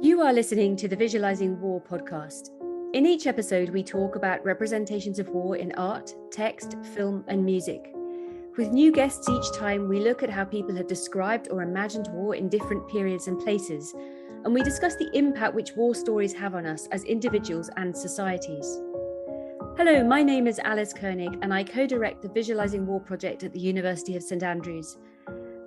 You are listening to the Visualising War podcast. In each episode, we talk about representations of war in art, text, film, and music. With new guests each time, we look at how people have described or imagined war in different periods and places, and we discuss the impact which war stories have on us as individuals and societies. Hello, my name is Alice Koenig, and I co-direct the Visualising War project at the University of St Andrews.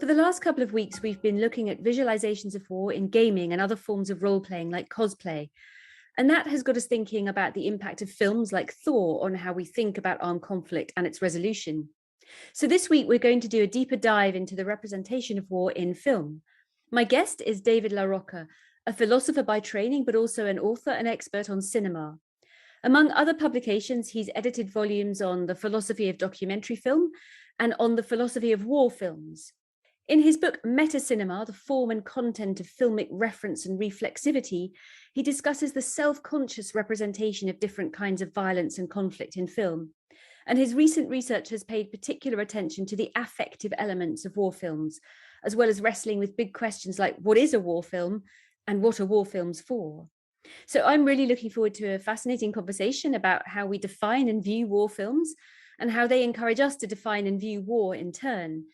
For the last couple of weeks, we've been looking at visualizations of war in gaming and other forms of role-playing like cosplay. And that has got us thinking about the impact of films like Thor on how we think about armed conflict and its resolution. So this week, we're going to do a deeper dive into the representation of war in film. My guest is David LaRocca, a philosopher by training, but also an author and expert on cinema. Among other publications, he's edited volumes on the philosophy of documentary film and on the philosophy of war films. In his book, Meta-Cinema, the form and content of filmic reference and reflexivity, he discusses the self-conscious representation of different kinds of violence and conflict in film. And his recent research has paid particular attention to the affective elements of war films, as well as wrestling with big questions like what is a war film and what are war films for? So I'm really looking forward to a fascinating conversation about how we define and view war films and how they encourage us to define and view war in turn.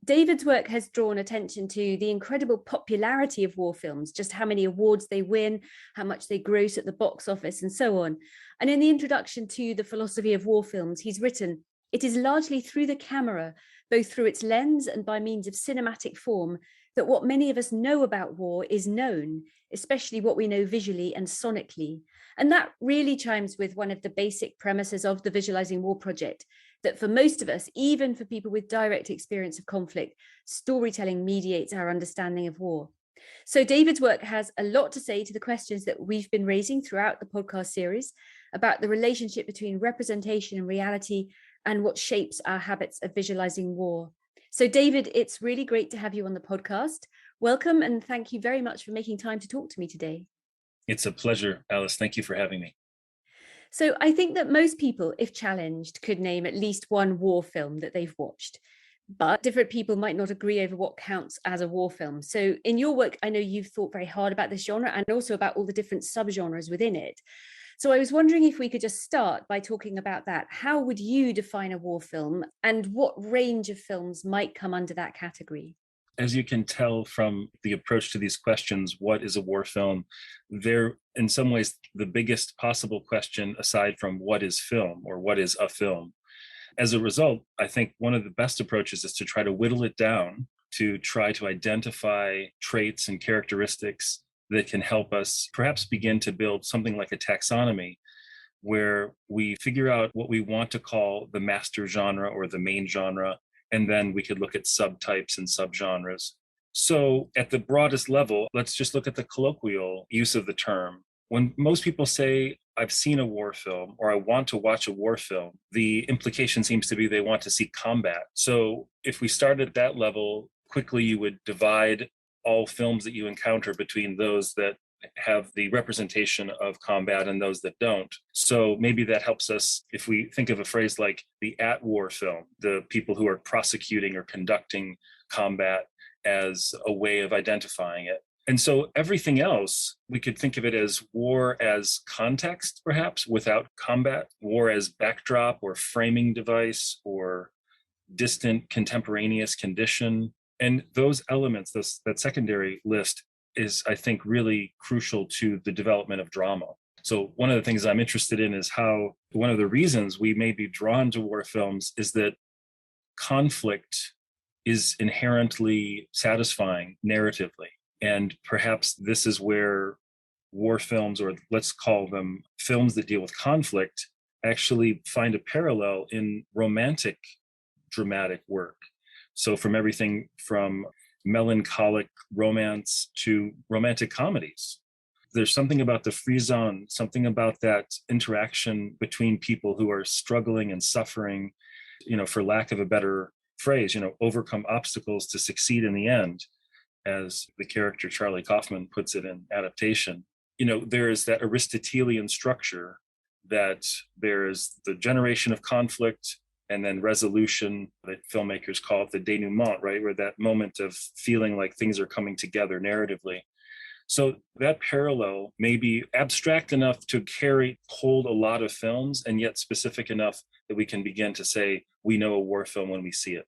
David's work has drawn attention to the incredible popularity of war films, just how many awards they win, how much they gross at the box office, and so on. And in the introduction to the philosophy of war films, he's written, "It is largely through the camera, both through its lens and by means of cinematic form, that what many of us know about war is known, especially what we know visually and sonically." And that really chimes with one of the basic premises of the Visualising War project, that for most of us, even for people with direct experience of conflict, storytelling mediates our understanding of war. So David's work has a lot to say to the questions that we've been raising throughout the podcast series about the relationship between representation and reality and what shapes our habits of visualizing war. So David, it's really great to have you on the podcast. Welcome, and thank you very much for making time to talk to me today. It's a pleasure, Alice. Thank you for having me. So I think that most people, if challenged, could name at least one war film that they've watched, but different people might not agree over what counts as a war film. So in your work, I know you've thought very hard about this genre and also about all the different subgenres within it. So I was wondering if we could just start by talking about that. How would you define a war film, and what range of films might come under that category? As you can tell from the approach to these questions, what is a war film? They're in some ways the biggest possible question aside from what is film or what is a film. As a result, I think one of the best approaches is to try to whittle it down, to try to identify traits and characteristics that can help us perhaps begin to build something like a taxonomy where we figure out what we want to call the master genre or the main genre, and then we could look at subtypes and subgenres. So at the broadest level, let's just look at the colloquial use of the term. When most people say, I've seen a war film or I want to watch a war film, the implication seems to be they want to see combat. So if we start at that level, quickly you would divide all films that you encounter between those that have the representation of combat and those that don't. So maybe that helps us if we think of a phrase like the at-war film, the people who are prosecuting or conducting combat as a way of identifying it. And so everything else, we could think of it as war as context, perhaps, without combat, war as backdrop or framing device or distant contemporaneous condition. And those elements, that secondary list, is, I think, really crucial to the development of drama. So one of the things I'm interested in is how one of the reasons we may be drawn to war films is that conflict is inherently satisfying narratively. And perhaps this is where war films, or let's call them films that deal with conflict, actually find a parallel in romantic dramatic work. So from everything from melancholic romance to romantic comedies. There's something about the frisson, something about that interaction between people who are struggling and suffering, for lack of a better phrase, overcome obstacles to succeed in the end, as the character Charlie Kaufman puts it in Adaptation. There is that Aristotelian structure that there is the generation of conflict and then resolution, that filmmakers call it the denouement, right? Where that moment of feeling like things are coming together narratively. So that parallel may be abstract enough to hold a lot of films, and yet specific enough that we can begin to say we know a war film when we see it.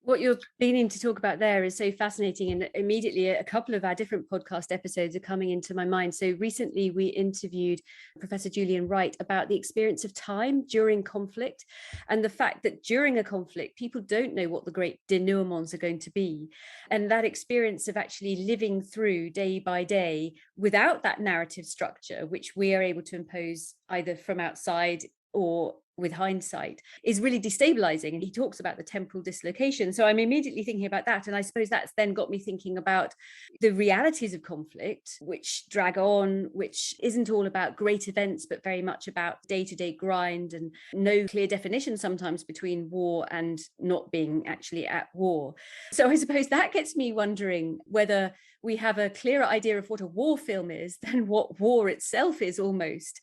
What you're beginning to talk about there is so fascinating, and immediately a couple of our different podcast episodes are coming into my mind. So recently we interviewed Professor Julian Wright about the experience of time during conflict, and the fact that during a conflict people don't know what the great denouements are going to be, and that experience of actually living through day by day without that narrative structure, which we are able to impose either from outside or with hindsight, is really destabilizing. And he talks about the temporal dislocation. So I'm immediately thinking about that. And I suppose that's then got me thinking about the realities of conflict, which drag on, which isn't all about great events, but very much about day-to-day grind, and no clear definition sometimes between war and not being actually at war. So I suppose that gets me wondering whether we have a clearer idea of what a war film is than what war itself is almost.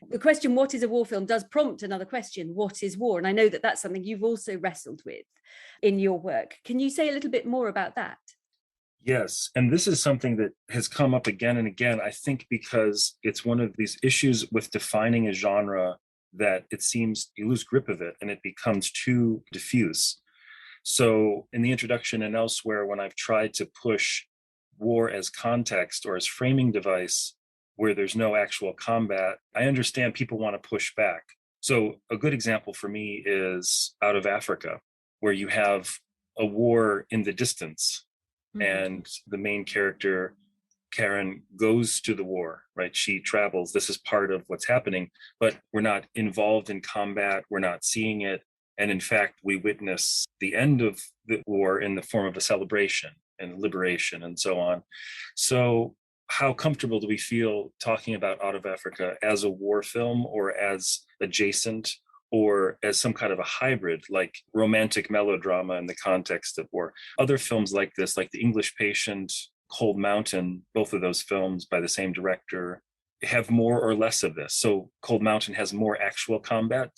The question, what is a war film, does prompt another question, what is war? And I know that that's something you've also wrestled with in your work. Can you say a little bit more about that? Yes. And this is something that has come up again and again, I think, because it's one of these issues with defining a genre that it seems you lose grip of it and it becomes too diffuse. So in the introduction and elsewhere, when I've tried to push war as context or as framing device where there's no actual combat, I understand people want to push back. So a good example for me is Out of Africa, where you have a war in the distance, and the main character, Karen, goes to the war, right? She travels. This is part of what's happening, but we're not involved in combat. We're not seeing it. And in fact, we witness the end of the war in the form of a celebration and liberation and so on. So how comfortable do we feel talking about Out of Africa as a war film, or as adjacent, or as some kind of a hybrid, like romantic melodrama in the context of war? Other films like this, like The English Patient, Cold Mountain, both of those films by the same director, have more or less of this. So Cold Mountain has more actual combat,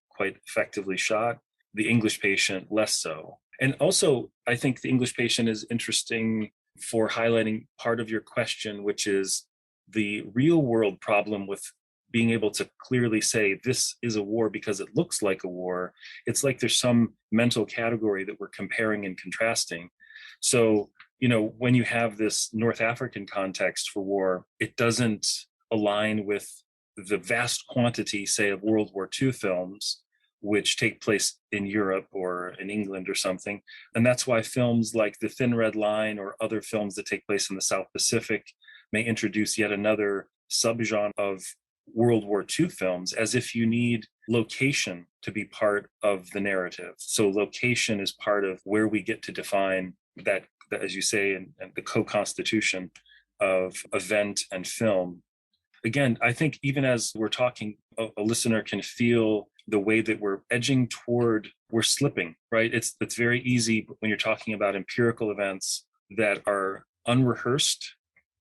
quite effectively shot. The English Patient, less so. And also, I think The English Patient is interesting for highlighting part of your question, which is the real world problem with being able to clearly say this is a war because it looks like a war. It's like there's some mental category that we're comparing and contrasting. So, when you have this North African context for war, it doesn't align with the vast quantity, say, of World War II films, which take place in Europe or in England or something. And that's why films like The Thin Red Line or other films that take place in the South Pacific may introduce yet another subgenre of World War II films, as if you need location to be part of the narrative. So location is part of where we get to define that as you say, and the co-constitution of event and film. Again, I think even as we're talking, a listener can feel the way that we're edging toward, we're slipping, right? It's very easy when you're talking about empirical events that are unrehearsed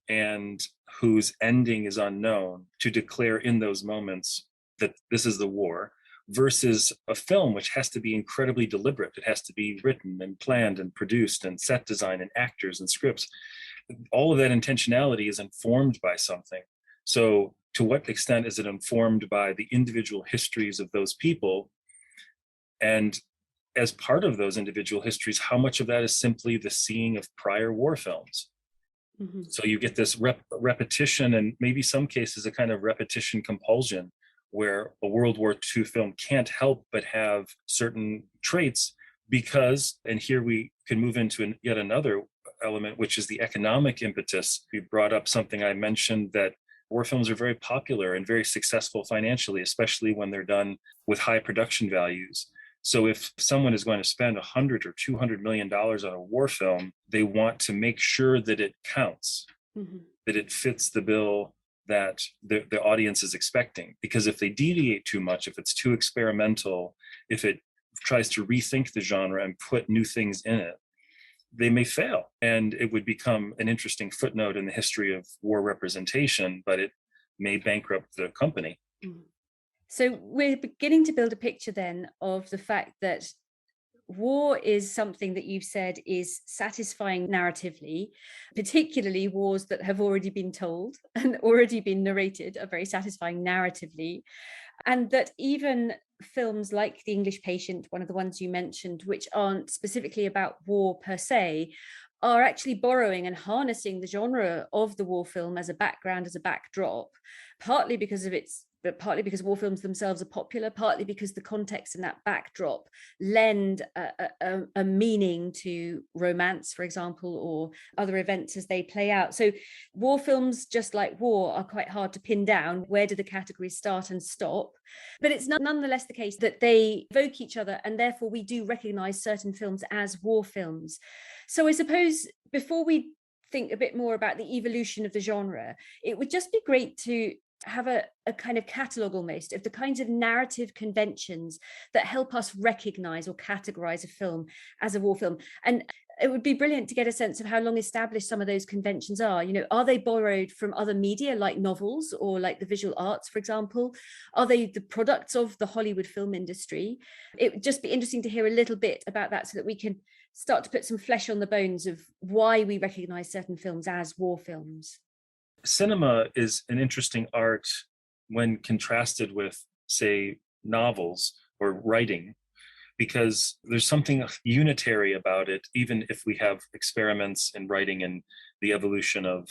and whose ending is unknown, to declare in those moments that this is the war, versus a film which has to be incredibly deliberate. It has to be written and planned and produced, and set design and actors and scripts. All of that intentionality is informed by something. So to what extent is it informed by the individual histories of those people? And as part of those individual histories, how much of that is simply the seeing of prior war films? Mm-hmm. So you get this repetition, and maybe some cases a kind of repetition compulsion, where a World War II film can't help but have certain traits because, and here we can move into yet another element, which is the economic impetus. We brought up something I mentioned, that war films are very popular and very successful financially, especially when they're done with high production values. So if someone is going to spend $100 or $200 million on a war film, they want to make sure that it counts, mm-hmm. that it fits the bill that the audience is expecting. Because if they deviate too much, if it's too experimental, if it tries to rethink the genre and put new things in it, they may fail. And it would become an interesting footnote in the history of war representation, but it may bankrupt the company. So we're beginning to build a picture then of the fact that war is something that you've said is satisfying narratively, particularly wars that have already been told and already been narrated are very satisfying narratively. And that even films like The English Patient, one of the ones you mentioned, which aren't specifically about war per se, are actually borrowing and harnessing the genre of the war film as a background, as a backdrop, partly because of its but partly because war films themselves are popular, partly because the context and that backdrop lend a meaning to romance, for example, or other events as they play out. So war films, just like war, are quite hard to pin down. Where do the categories start and stop? But it's nonetheless the case that they evoke each other, and therefore we do recognize certain films as war films. So I suppose before we think a bit more about the evolution of the genre, it would just be great to have a kind of catalogue almost of the kinds of narrative conventions that help us recognize or categorize a film as a war film. And it would be brilliant to get a sense of how long established some of those conventions are. You know, are they borrowed from other media like novels or like the visual arts, for example? Are they the products of the Hollywood film industry? It would just be interesting to hear a little bit about that so that we can start to put some flesh on the bones of why we recognize certain films as war films. Cinema is an interesting art when contrasted with, say, novels or writing, because there's something unitary about it, even if we have experiments in writing and the evolution of,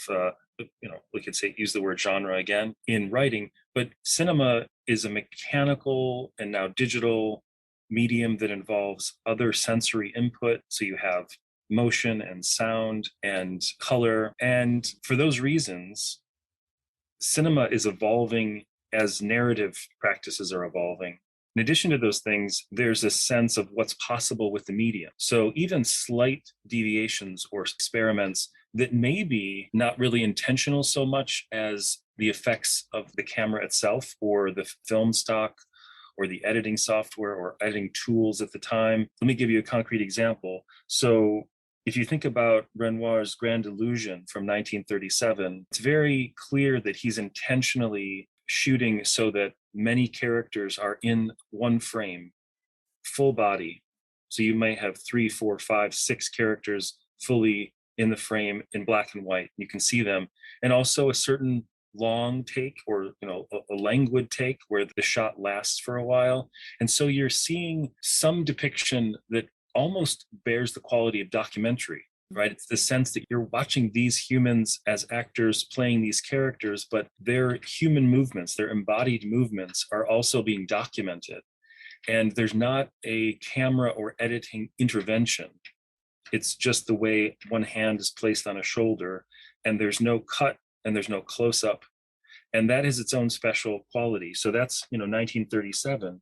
we could say, use the word genre again in writing, but cinema is a mechanical and now digital medium that involves other sensory input. So you have motion and sound and color. And for those reasons, cinema is evolving as narrative practices are evolving. In addition to those things, there's a sense of what's possible with the medium. So even slight deviations or experiments that may be not really intentional so much as the effects of the camera itself or the film stock or the editing software or editing tools at the time. Let me give you a concrete example. So if you think about Renoir's Grand Illusion from 1937, it's very clear that he's intentionally shooting so that many characters are in one frame, full body. So you might have 3, 4, 5, 6 characters fully in the frame in black and white. You can see them. And also a certain long take or a languid take where the shot lasts for a while. And so you're seeing some depiction that almost bears the quality of documentary, right? It's the sense that you're watching these humans as actors playing these characters, but their human movements, their embodied movements are also being documented. And there's not a camera or editing intervention. It's just the way one hand is placed on a shoulder, and there's no cut and there's no close-up. And that is its own special quality. So that's, 1937.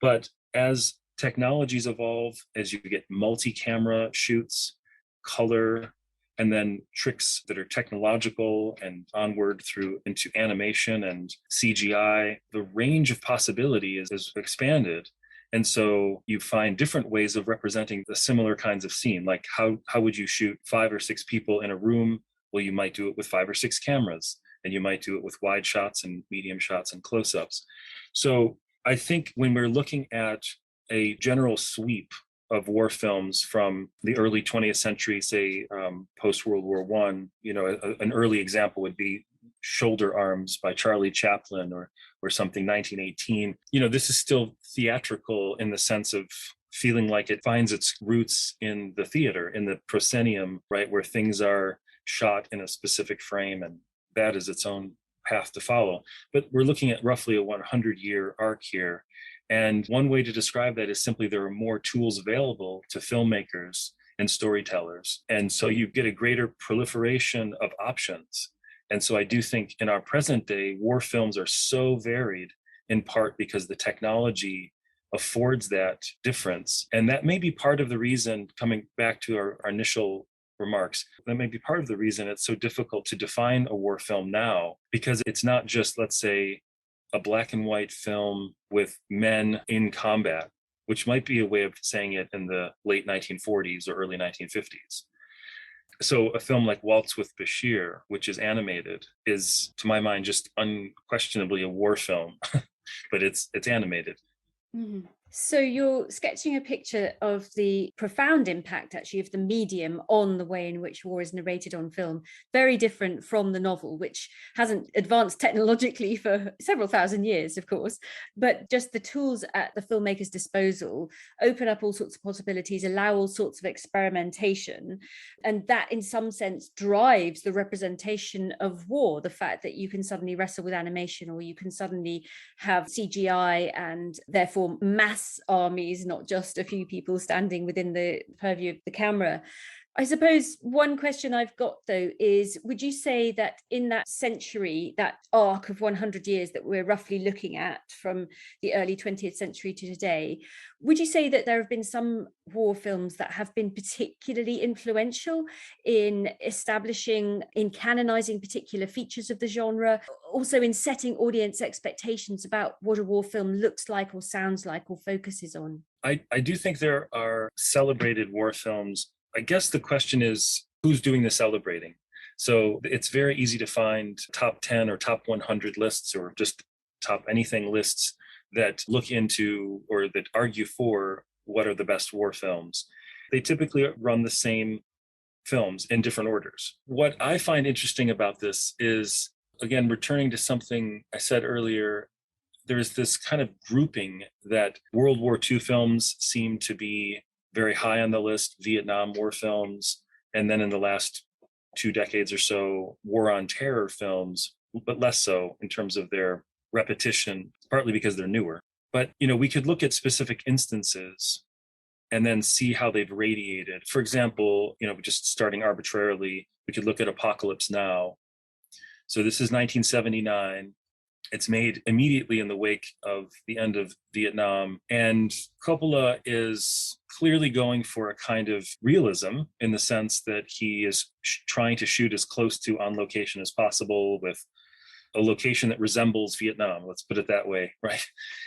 But as technologies evolve, as you get multi-camera shoots, color, and then tricks that are technological and onward through into animation and CGI, the range of possibility is expanded. And so you find different ways of representing the similar kinds of scene. Like how would you shoot 5 or 6 people in a room? Well, you might do it with 5 or 6 cameras, and you might do it with wide shots and medium shots and close-ups. So I think when we're looking at a general sweep of war films from the early 20th century, say post-World War I, an early example would be Shoulder Arms by Charlie Chaplin or something, 1918. This is still theatrical in the sense of feeling like it finds its roots in the theater, in the proscenium, right, where things are shot in a specific frame, and that is its own path to follow. But we're looking at roughly a 100-year arc here. And one way to describe that is simply there are more tools available to filmmakers and storytellers. And so you get a greater proliferation of options. And so I do think in our present day, war films are so varied in part because the technology affords that difference. And that may be part of the reason, coming back to our initial remarks, that may be part of the reason it's so difficult to define a war film now, because it's not just, let's say, a black and white film with men in combat, which might be a way of saying it in the late 1940s or early 1950s. So a film like Waltz with Bashir, which is animated, is, to my mind, just unquestionably a war film, but it's animated. Mm-hmm. So you're sketching a picture of the profound impact, actually, of the medium on the way in which war is narrated on film. Very different from the novel, which hasn't advanced technologically for several thousand years, of course, but just the tools at the filmmaker's disposal open up all sorts of possibilities, allow all sorts of experimentation. And that, in some sense, drives the representation of war. The fact that you can suddenly wrestle with animation, or you can suddenly have CGI, and therefore mass armies, not just a few people standing within the purview of the camera. I suppose one question I've got, though, is would you say that in that century, that arc of 100 years that we're roughly looking at from the early 20th century to today, would you say that there have been some war films that have been particularly influential in establishing, in canonizing particular features of the genre, also in setting audience expectations about what a war film looks like or sounds like or focuses on? I do think there are celebrated war films. I guess the question is who's doing the celebrating? So it's very easy to find top 10 or top 100 lists, or just top anything lists that look into or that argue for what are the best war films. They typically run the same films in different orders. What I find interesting about this is, again, returning to something I said earlier, there's this kind of grouping that World War II films seem to be very high on the list, Vietnam War films, and then in the last 2 decades or so, war on terror films, but less so in terms of their repetition, partly because they're newer. But, we could look at specific instances and then see how they've radiated. For example, just starting arbitrarily, we could look at Apocalypse Now. So this is 1979. It's made immediately in the wake of the end of Vietnam. And Coppola is clearly going for a kind of realism, in the sense that he is trying to shoot as close to on location as possible, with a location that resembles Vietnam, let's put it that way, right?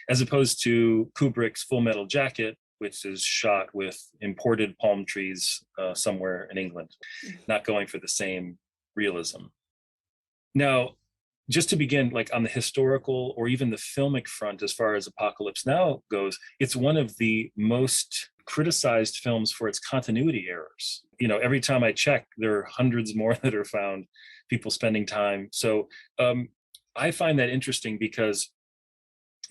As opposed to Kubrick's Full Metal Jacket, which is shot with imported palm trees somewhere in England, not going for the same realism. Now, just to begin, like on the historical or even the filmic front, as far as Apocalypse Now goes, it's one of the most criticized films for its continuity errors. Every time I check, there are hundreds more that are found, people spending time. So I find that interesting, because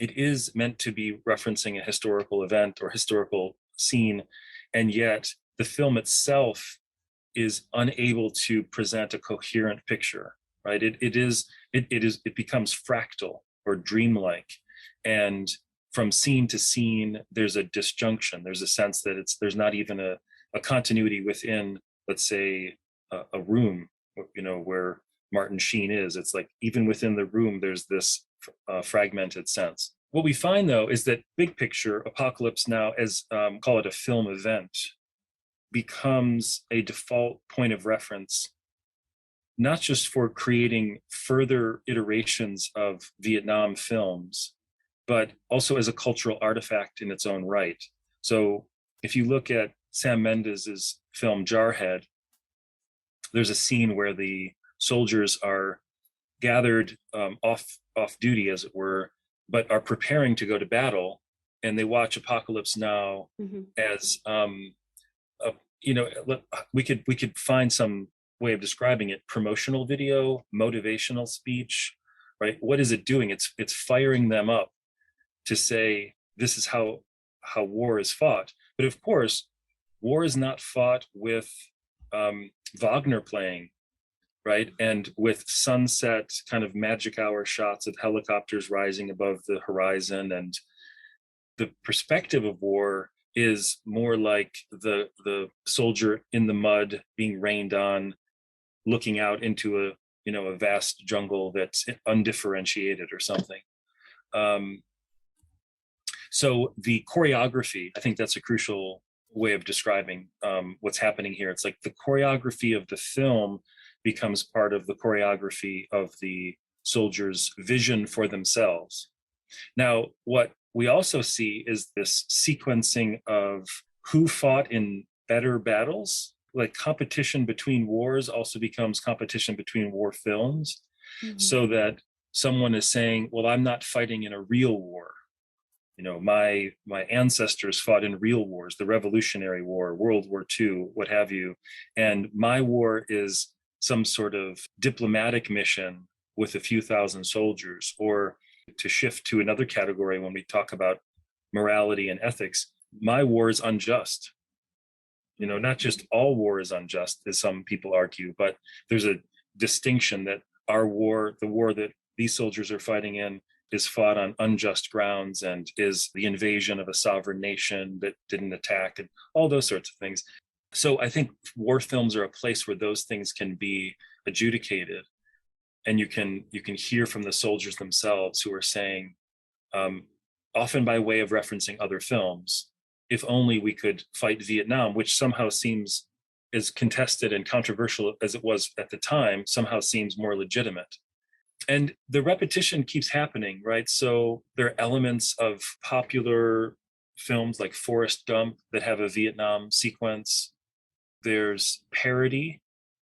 it is meant to be referencing a historical event or historical scene, and yet the film itself is unable to present a coherent picture. Right? It becomes fractal or dreamlike, and from scene to scene, there's a disjunction. There's a sense that there's not even a continuity within, let's say, a room, where Martin Sheen is. It's like even within the room, there's this fragmented sense. What we find, though, is that big picture, Apocalypse Now, as call it a film event, becomes a default point of reference, not just for creating further iterations of Vietnam films, but also as a cultural artifact in its own right. So if you look at Sam Mendes' film Jarhead, there's a scene where the soldiers are gathered off duty, as it were, but are preparing to go to battle, and they watch Apocalypse Now as we could find some way of describing it: promotional video, motivational speech, right? What is it doing? It's firing them up to say, this is how war is fought. But of course, war is not fought with Wagner playing, right? And with sunset kind of magic hour shots of helicopters rising above the horizon. And the perspective of war is more like the soldier in the mud being rained on, looking out into a vast jungle that's undifferentiated or something. So the choreography, I think that's a crucial way of describing what's happening here. It's like the choreography of the film becomes part of the choreography of the soldiers' vision for themselves. Now, what we also see is this sequencing of who fought in better battles. Like competition between wars also becomes competition between war films, so that someone is saying, well, I'm not fighting in a real war. My ancestors fought in real wars, the Revolutionary War, World War II, what have you. And my war is some sort of diplomatic mission with a few thousand soldiers. Or to shift to another category, when we talk about morality and ethics, my war is unjust. Not just all war is unjust, as some people argue, but there's a distinction that our war, the war that these soldiers are fighting in, is fought on unjust grounds and is the invasion of a sovereign nation that didn't attack, and all those sorts of things. So I think war films are a place where those things can be adjudicated, and you can hear from the soldiers themselves who are saying, often by way of referencing other films, if only we could fight Vietnam, which somehow seems as contested and controversial as it was at the time, somehow seems more legitimate. And the repetition keeps happening, right? So there are elements of popular films like Forrest Gump that have a Vietnam sequence. There's Parity,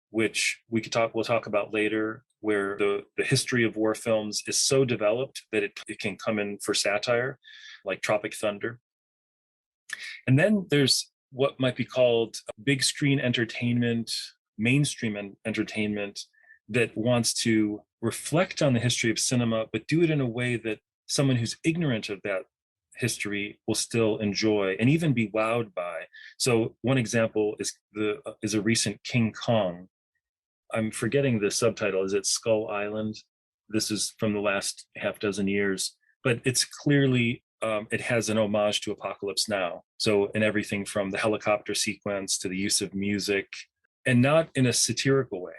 which we'll talk about later, where the history of war films is so developed that it can come in for satire, like Tropic Thunder. And then there's what might be called big screen entertainment, mainstream entertainment, that wants to reflect on the history of cinema, but do it in a way that someone who's ignorant of that history will still enjoy and even be wowed by. So one example is a recent King Kong. I'm forgetting the subtitle. Is it Skull Island? This is from the last half dozen years, but it's clearly, it has an homage to Apocalypse Now. So in everything from the helicopter sequence to the use of music, and not in a satirical way.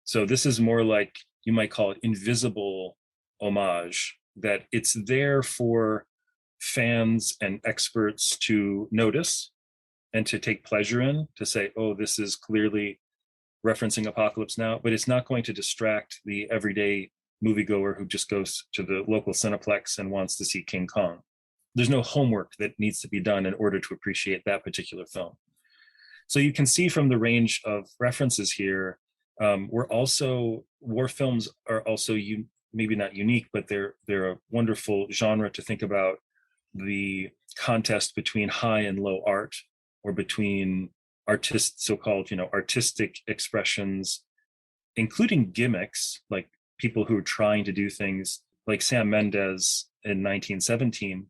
So this is more like, you might call it invisible homage, that it's there for fans and experts to notice and to take pleasure in, to say, oh, this is clearly referencing Apocalypse Now, but it's not going to distract the everyday moviegoer who just goes to the local Cineplex and wants to see King Kong. There's no homework that needs to be done in order to appreciate that particular film. So you can see from the range of references here, war films are also maybe not unique, but they're a wonderful genre to think about the contest between high and low art, or between so-called artistic expressions, including gimmicks, like people who are trying to do things, like Sam Mendes in 1917,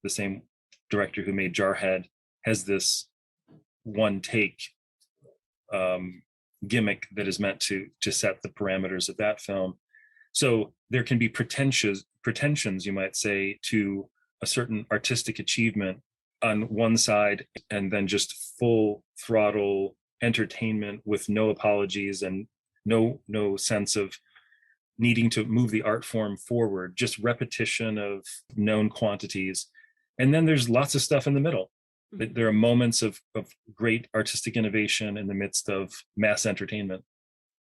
the same director who made Jarhead, has this one take gimmick that is meant to set the parameters of that film. So there can be pretensions, you might say, to a certain artistic achievement on one side, and then just full throttle entertainment with no apologies and no sense of needing to move the art form forward, just repetition of known quantities. And then there's lots of stuff in the middle. There are moments of great artistic innovation in the midst of mass entertainment.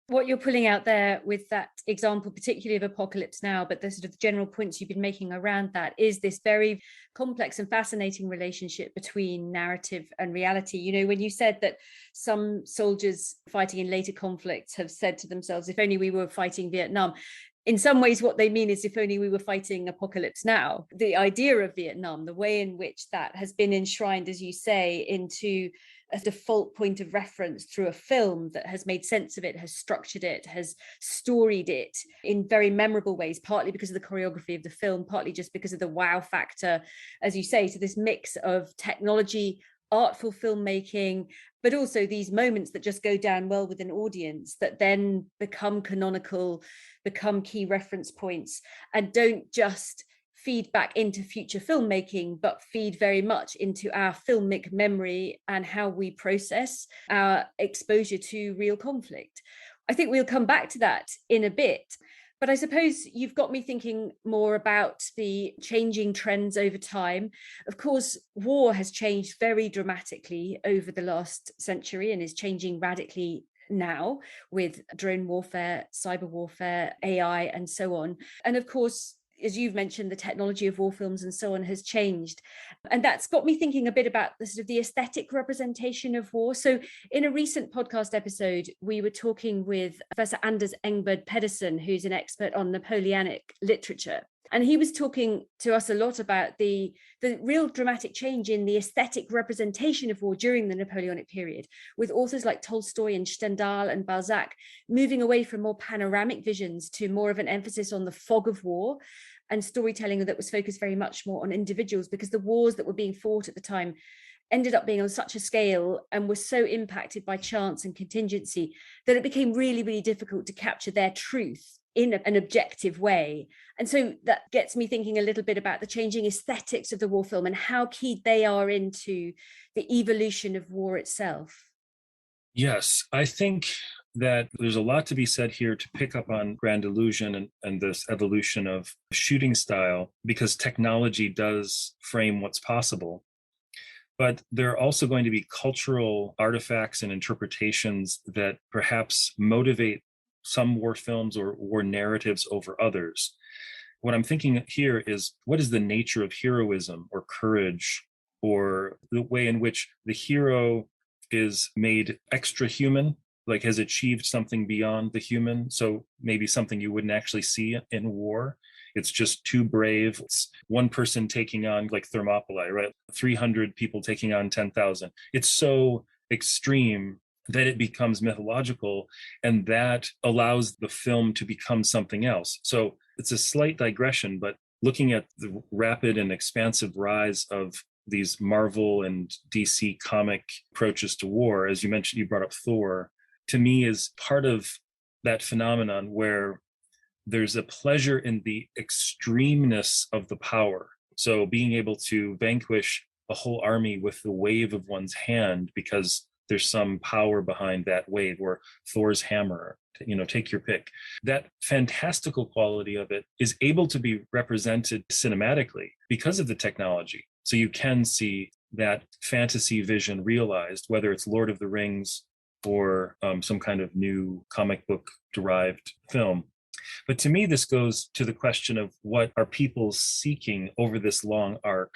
What you're pulling out there with that example, particularly of Apocalypse Now, but the sort of general points you've been making around that, is this very complex and fascinating relationship between narrative and reality. When you said that some soldiers fighting in later conflicts have said to themselves, if only we were fighting Vietnam, in some ways what they mean is, if only we were fighting Apocalypse Now. The idea of Vietnam, the way in which that has been enshrined, as you say, into a default point of reference through a film that has made sense of it, has structured it, has storied it in very memorable ways, partly because of the choreography of the film, partly just because of the wow factor, as you say, to this mix of technology, artful filmmaking, but also these moments that just go down well with an audience, that then become canonical, become key reference points, and don't just feed back into future filmmaking, but feed very much into our filmic memory and how we process our exposure to real conflict. I think we'll come back to that in a bit. But I suppose you've got me thinking more about the changing trends over time. Of course, war has changed very dramatically over the last century and is changing radically now with drone warfare, cyber warfare, AI, and so on. And of course, as you've mentioned, the technology of war films and so on has changed. And that's got me thinking a bit about the sort of the aesthetic representation of war. So in a recent podcast episode, we were talking with Professor Anders Engbird Pedersen, who's an expert on Napoleonic literature. And he was talking to us a lot about the real dramatic change in the aesthetic representation of war during the Napoleonic period, with authors like Tolstoy and Stendhal and Balzac moving away from more panoramic visions to more of an emphasis on the fog of war and storytelling that was focused very much more on individuals, because the wars that were being fought at the time ended up being on such a scale and were so impacted by chance and contingency that it became really, really difficult to capture their truth in an objective way. And so that gets me thinking a little bit about the changing aesthetics of the war film and how keyed they are into the evolution of war itself. Yes, I think that there's a lot to be said here to pick up on Grand Illusion and this evolution of shooting style, because technology does frame what's possible. But there are also going to be cultural artifacts and interpretations that perhaps motivate some war films or war narratives over others. What I'm thinking here is, what is the nature of heroism or courage, or the way in which the hero is made extra human, like has achieved something beyond the human? So maybe something you wouldn't actually see in war. It's just too brave. It's one person taking on, like Thermopylae, right? 300 people taking on 10,000. It's so extreme that it becomes mythological, and that allows the film to become something else. So it's a slight digression, but looking at the rapid and expansive rise of these Marvel and DC comic approaches to war, as you mentioned, you brought up Thor, to me is part of that phenomenon where there's a pleasure in the extremeness of the power. So being able to vanquish a whole army with the wave of one's hand because there's some power behind that wave, or Thor's hammer, take your pick. That fantastical quality of it is able to be represented cinematically because of the technology. So you can see that fantasy vision realized, whether it's Lord of the Rings or some kind of new comic book derived film. But to me, this goes to the question of what are people seeking over this long arc.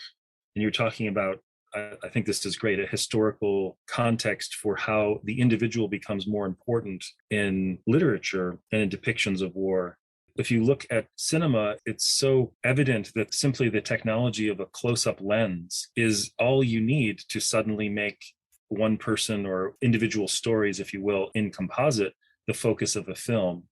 And you're talking about, I think this is great, a historical context for how the individual becomes more important in literature and in depictions of war. If you look at cinema, it's so evident that simply the technology of a close-up lens is all you need to suddenly make one person or individual stories, if you will, in composite, the focus of a film.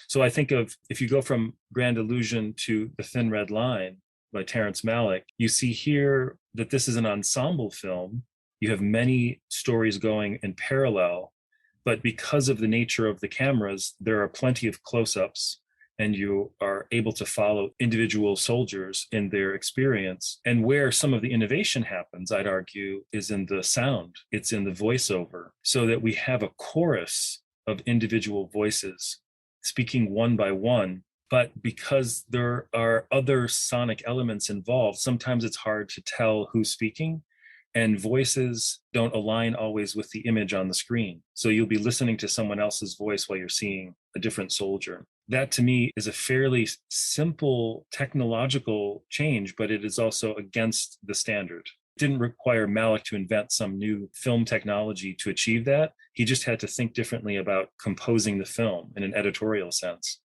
So I think of, if you go from Grand Illusion to The Thin Red Line by Terrence Malick, you see here that this is an ensemble film. You have many stories going in parallel, but because of the nature of the cameras, there are plenty of close-ups, and you are able to follow individual soldiers in their experience. And where some of the innovation happens, I'd argue, is in the sound. It's in the voiceover, so that we have a chorus of individual voices speaking one by one. But because there are other sonic elements involved, sometimes it's hard to tell who's speaking, and voices don't align always with the image on the screen. So you'll be listening to someone else's voice while you're seeing a different soldier. That to me is a fairly simple technological change, but it is also against the standard. It didn't require Malick to invent some new film technology to achieve that. He just had to think differently about composing the film in an editorial sense.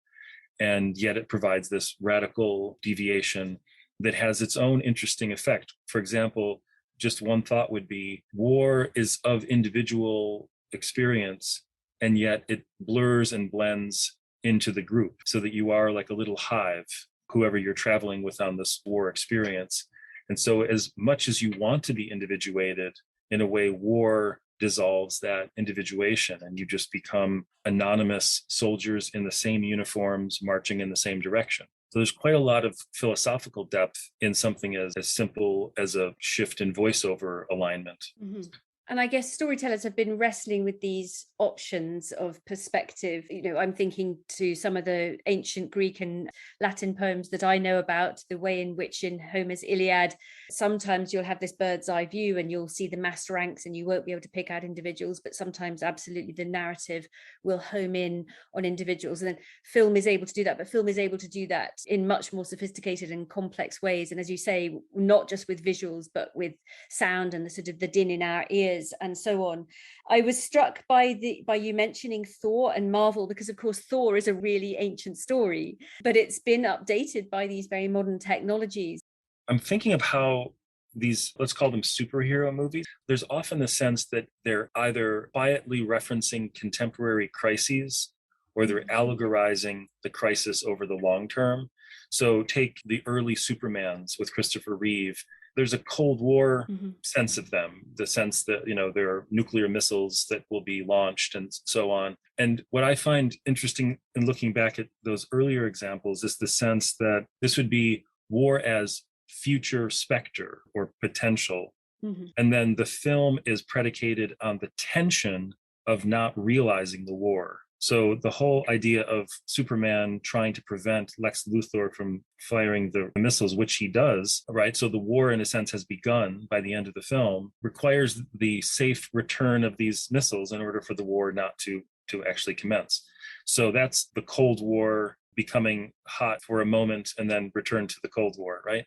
And yet it provides this radical deviation that has its own interesting effect. For example, just one thought would be, war is of individual experience, and yet it blurs and blends into the group, so that you are like a little hive, whoever you're traveling with on this war experience. And so as much as you want to be individuated, in a way, war dissolves that individuation, and you just become anonymous soldiers in the same uniforms marching in the same direction. So there's quite a lot of philosophical depth in something as simple as a shift in voiceover alignment. Mm-hmm. And I guess storytellers have been wrestling with these options of perspective. I'm thinking to some of the ancient Greek and Latin poems that I know about, the way in which in Homer's Iliad, sometimes you'll have this bird's eye view and you'll see the mass ranks and you won't be able to pick out individuals, but sometimes absolutely the narrative will home in on individuals. And then film is able to do that, but film is able to do that in much more sophisticated and complex ways. And as you say, not just with visuals, but with sound and the sort of the din in our ears warriors and so on. I was struck by you mentioning Thor and Marvel, because of course Thor is a really ancient story, but it's been updated by these very modern technologies. I'm thinking of how these, let's call them superhero movies, there's often the sense that they're either quietly referencing contemporary crises or they're allegorizing the crisis over the long term. So take the early Supermans with Christopher Reeve. There's a Cold War sense of them, the sense that, there are nuclear missiles that will be launched and so on. And what I find interesting in looking back at those earlier examples is the sense that this would be war as future specter or potential. And then the film is predicated on the tension of not realizing the war. So the whole idea of Superman trying to prevent Lex Luthor from firing the missiles, which he does, right? So the war, in a sense, has begun by the end of the film, requires the safe return of these missiles in order for the war not to actually commence. So that's the Cold War becoming hot for a moment and then return to the Cold War, right?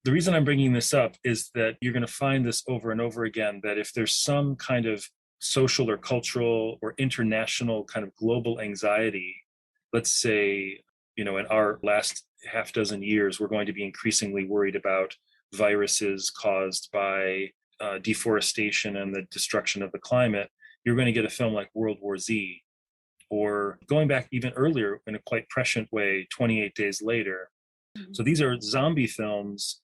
The reason I'm bringing this up is that you're going to find this over and over again, that if there's some kind of social or cultural or international kind of global anxiety, let's say, in our last half dozen years, we're going to be increasingly worried about viruses caused by deforestation and the destruction of the climate, you're going to get a film like World War Z, or going back even earlier in a quite prescient way, 28 Days Later. So these are zombie films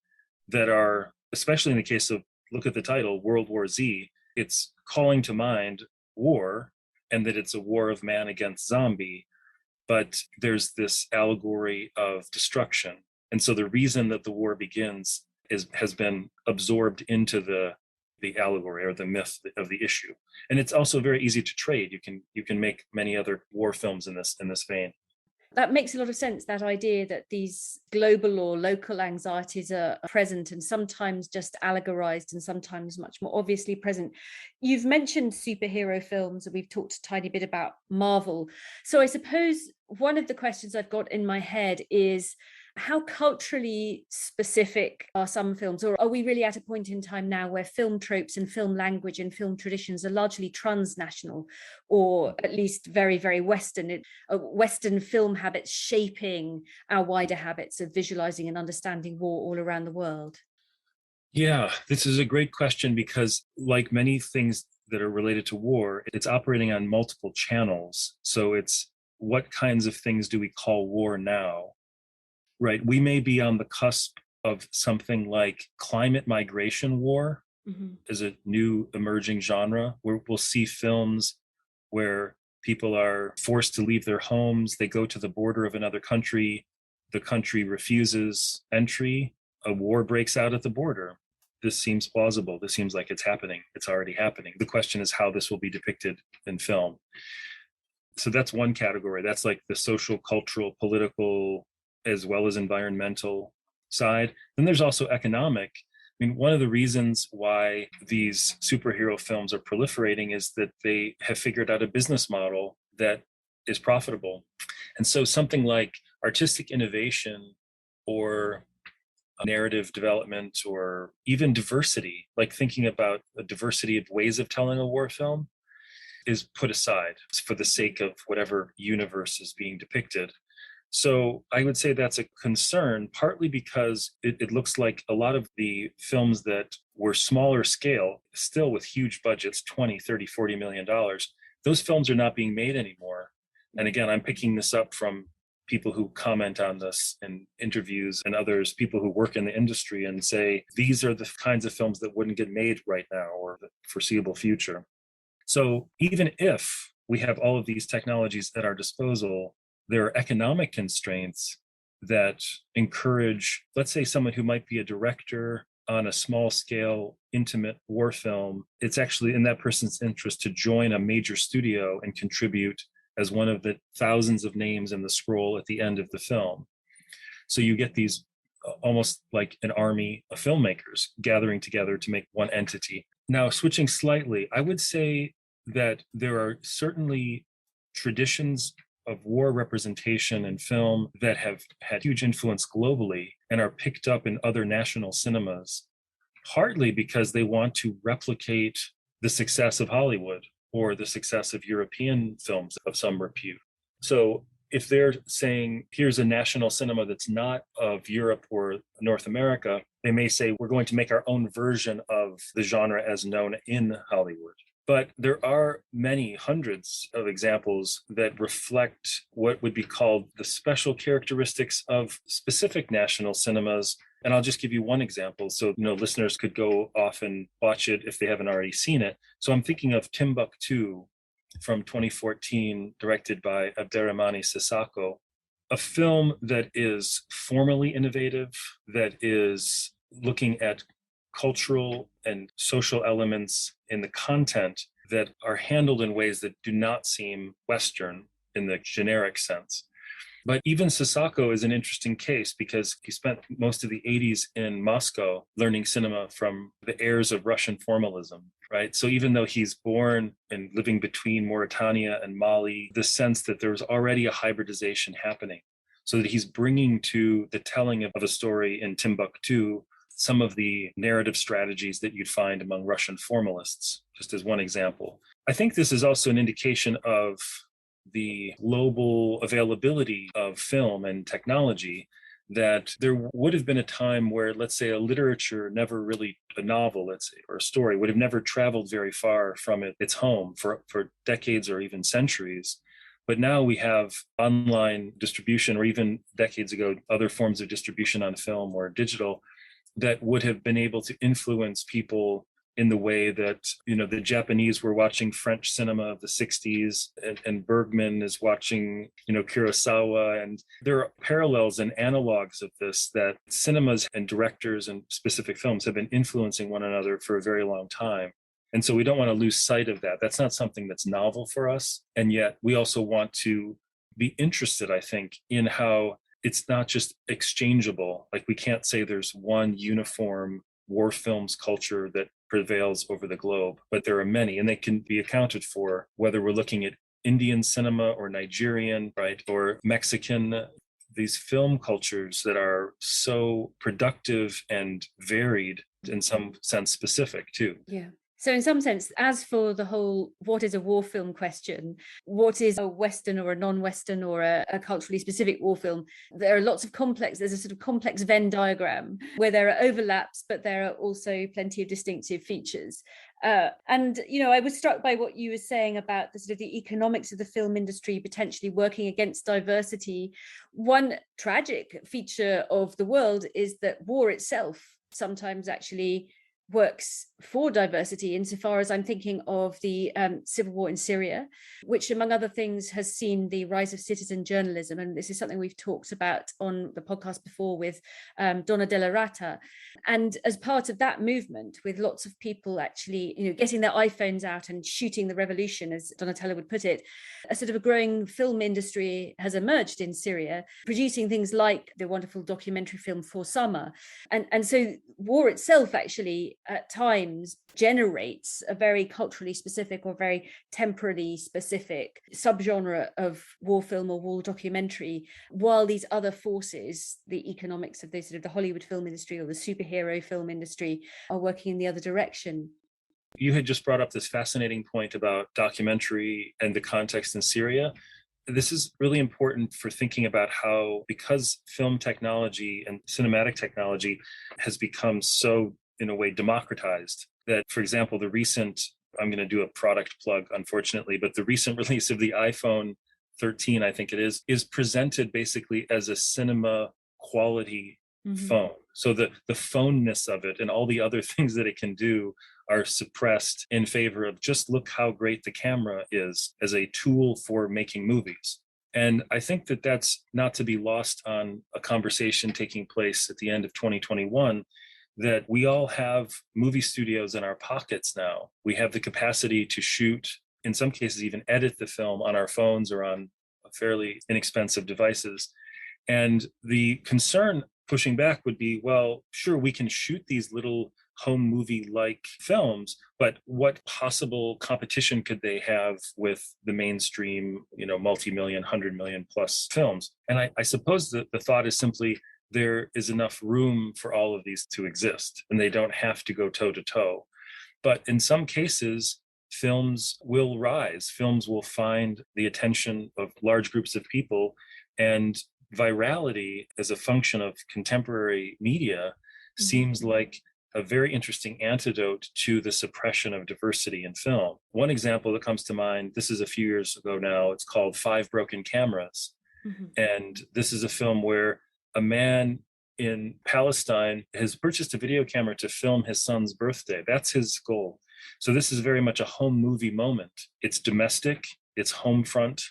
that are, especially in the case of, look at the title, World War Z, it's calling to mind war, and that it's a war of man against zombie, but there's this allegory of destruction. And so the reason that the war begins has been absorbed into the allegory or the myth of the issue. And it's also very easy to trade. You can make many other war films in this vein. That makes a lot of sense, that idea that these global or local anxieties are present and sometimes just allegorized and sometimes much more obviously present. You've mentioned superhero films and we've talked a tiny bit about Marvel. So I suppose one of the questions I've got in my head is, how culturally specific are some films? Or are we really at a point in time now where film tropes and film language and film traditions are largely transnational, or at least very, very Western, Western film habits shaping our wider habits of visualizing and understanding war all around the world? Yeah, this is a great question, because like many things that are related to war, it's operating on multiple channels. So it's, what kinds of things do we call war now? Right, we may be on the cusp of something like climate migration war as a new emerging genre, where we'll see films where people are forced to leave their homes, they go to the border of another country, the country refuses entry, a war breaks out at the border. This seems plausible. This seems like it's happening. It's already happening. The question is how this will be depicted in film. So that's one category. That's like the social, cultural, political, as well as environmental side. Then there's also economic. I mean, one of the reasons why these superhero films are proliferating is that they have figured out a business model that is profitable. And so something like artistic innovation or narrative development or even diversity, like thinking about a diversity of ways of telling a war film, is put aside for the sake of whatever universe is being depicted. So I would say that's a concern, partly because it looks like a lot of the films that were smaller scale, still with huge budgets, 20, 30, $40 million, those films are not being made anymore. And again, I'm picking this up from people who comment on this in interviews and others, people who work in the industry, and say, these are the kinds of films that wouldn't get made right now or the foreseeable future. So even if we have all of these technologies at our disposal, there are economic constraints that encourage, let's say, someone who might be a director on a small scale, intimate war film. It's actually in that person's interest to join a major studio and contribute as one of the thousands of names in the scroll at the end of the film. So you get these almost like an army of filmmakers gathering together to make one entity. Now, switching slightly, I would say that there are certainly traditions of war representation in film that have had huge influence globally and are picked up in other national cinemas, partly because they want to replicate the success of Hollywood or the success of European films of some repute. So if they're saying, here's a national cinema that's not of Europe or North America, they may say, we're going to make our own version of the genre as known in Hollywood. But there are many hundreds of examples that reflect what would be called the special characteristics of specific national cinemas. And I'll just give you one example. So, listeners could go off and watch it if they haven't already seen it. So I'm thinking of Timbuktu from 2014, directed by Abderrahmane Sissako, a film that is formally innovative, that is looking at cultural and social elements in the content that are handled in ways that do not seem Western in the generic sense. But even Sissako is an interesting case because he spent most of the 80s in Moscow learning cinema from the heirs of Russian formalism, right? So even though he's born and living between Mauritania and Mali, the sense that there's already a hybridization happening, so that he's bringing to the telling of a story in Timbuktu some of the narrative strategies that you'd find among Russian formalists, just as one example. I think this is also an indication of the global availability of film and technology, that there would have been a time where, let's say, a novel, let's say, or a story would have never traveled very far from its home for decades or even centuries. But now we have online distribution, or even decades ago, other forms of distribution on film or digital that would have been able to influence people in the way that, the Japanese were watching French cinema of the 60s, and Bergman is watching, Kurosawa. And there are parallels and analogs of this, that cinemas and directors and specific films have been influencing one another for a very long time. And so we don't want to lose sight of that. That's not something that's novel for us. And yet we also want to be interested, I think, in how it's not just exchangeable. Like, we can't say there's one uniform war films culture that prevails over the globe, but there are many, and they can be accounted for, whether we're looking at Indian cinema or Nigerian, right, or Mexican. These film cultures that are so productive and varied, in some sense specific too. Yeah. So in some sense, as for the whole, what is a war film question, what is a Western or a non-Western or a culturally specific war film, there are lots of there's a sort of complex Venn diagram where there are overlaps, but there are also plenty of distinctive features. And I was struck by what you were saying about the sort of the economics of the film industry potentially working against diversity. One tragic feature of the world is that war itself sometimes actually works for diversity, insofar as I'm thinking of the civil war in Syria, which, among other things, has seen the rise of citizen journalism. And this is something we've talked about on the podcast before with Dr David LaRocca. And as part of that movement, with lots of people actually, getting their iPhones out and shooting the revolution, as Donatella would put it, a sort of a growing film industry has emerged in Syria, producing things like the wonderful documentary film For Summer. And so war itself actually at times generates a very culturally specific or very temporally specific subgenre of war film or war documentary, while these other forces, the economics of the sort of the Hollywood film industry or the superhero film industry, are working in the other direction. You had just brought up this fascinating point about documentary and the context in Syria. This is really important for thinking about how, because film technology and cinematic technology has become so, in a way, democratized, that, for example, I'm going to do a product plug, unfortunately, but the recent release of the iPhone 13, I think it is presented basically as a cinema quality phone. So the phoneness of it and all the other things that it can do are suppressed in favor of just look how great the camera is as a tool for making movies. And I think that that's not to be lost on a conversation taking place at the end of 2021, that we all have movie studios in our pockets now. We have the capacity to shoot, in some cases even edit the film on our phones or on fairly inexpensive devices. And the concern pushing back would be, well, sure, we can shoot these little home movie-like films, but what possible competition could they have with the mainstream, multi-million, 100 million plus films? And I suppose that the thought is simply, there is enough room for all of these to exist, and they don't have to go toe to toe. But in some cases, films will rise, films will find the attention of large groups of people, and virality as a function of contemporary media seems like a very interesting antidote to the suppression of diversity in film. One example that comes to mind, this is a few years ago now, it's called Five Broken Cameras. And this is a film where a man in Palestine has purchased a video camera to film his son's birthday. That's his goal. So this is very much a home movie moment. It's domestic, it's home front,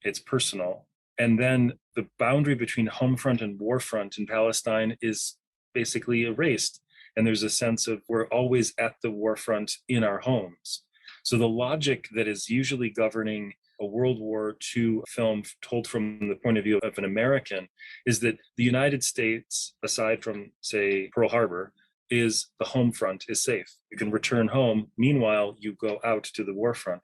it's personal. And then the boundary between home front and war front in Palestine is basically erased. And there's a sense of we're always at the war front in our homes. So the logic that is usually governing a World War II film told from the point of view of an American is that the United States, aside from, say, Pearl Harbor, is the home front is safe. You can return home. Meanwhile, you go out to the war front.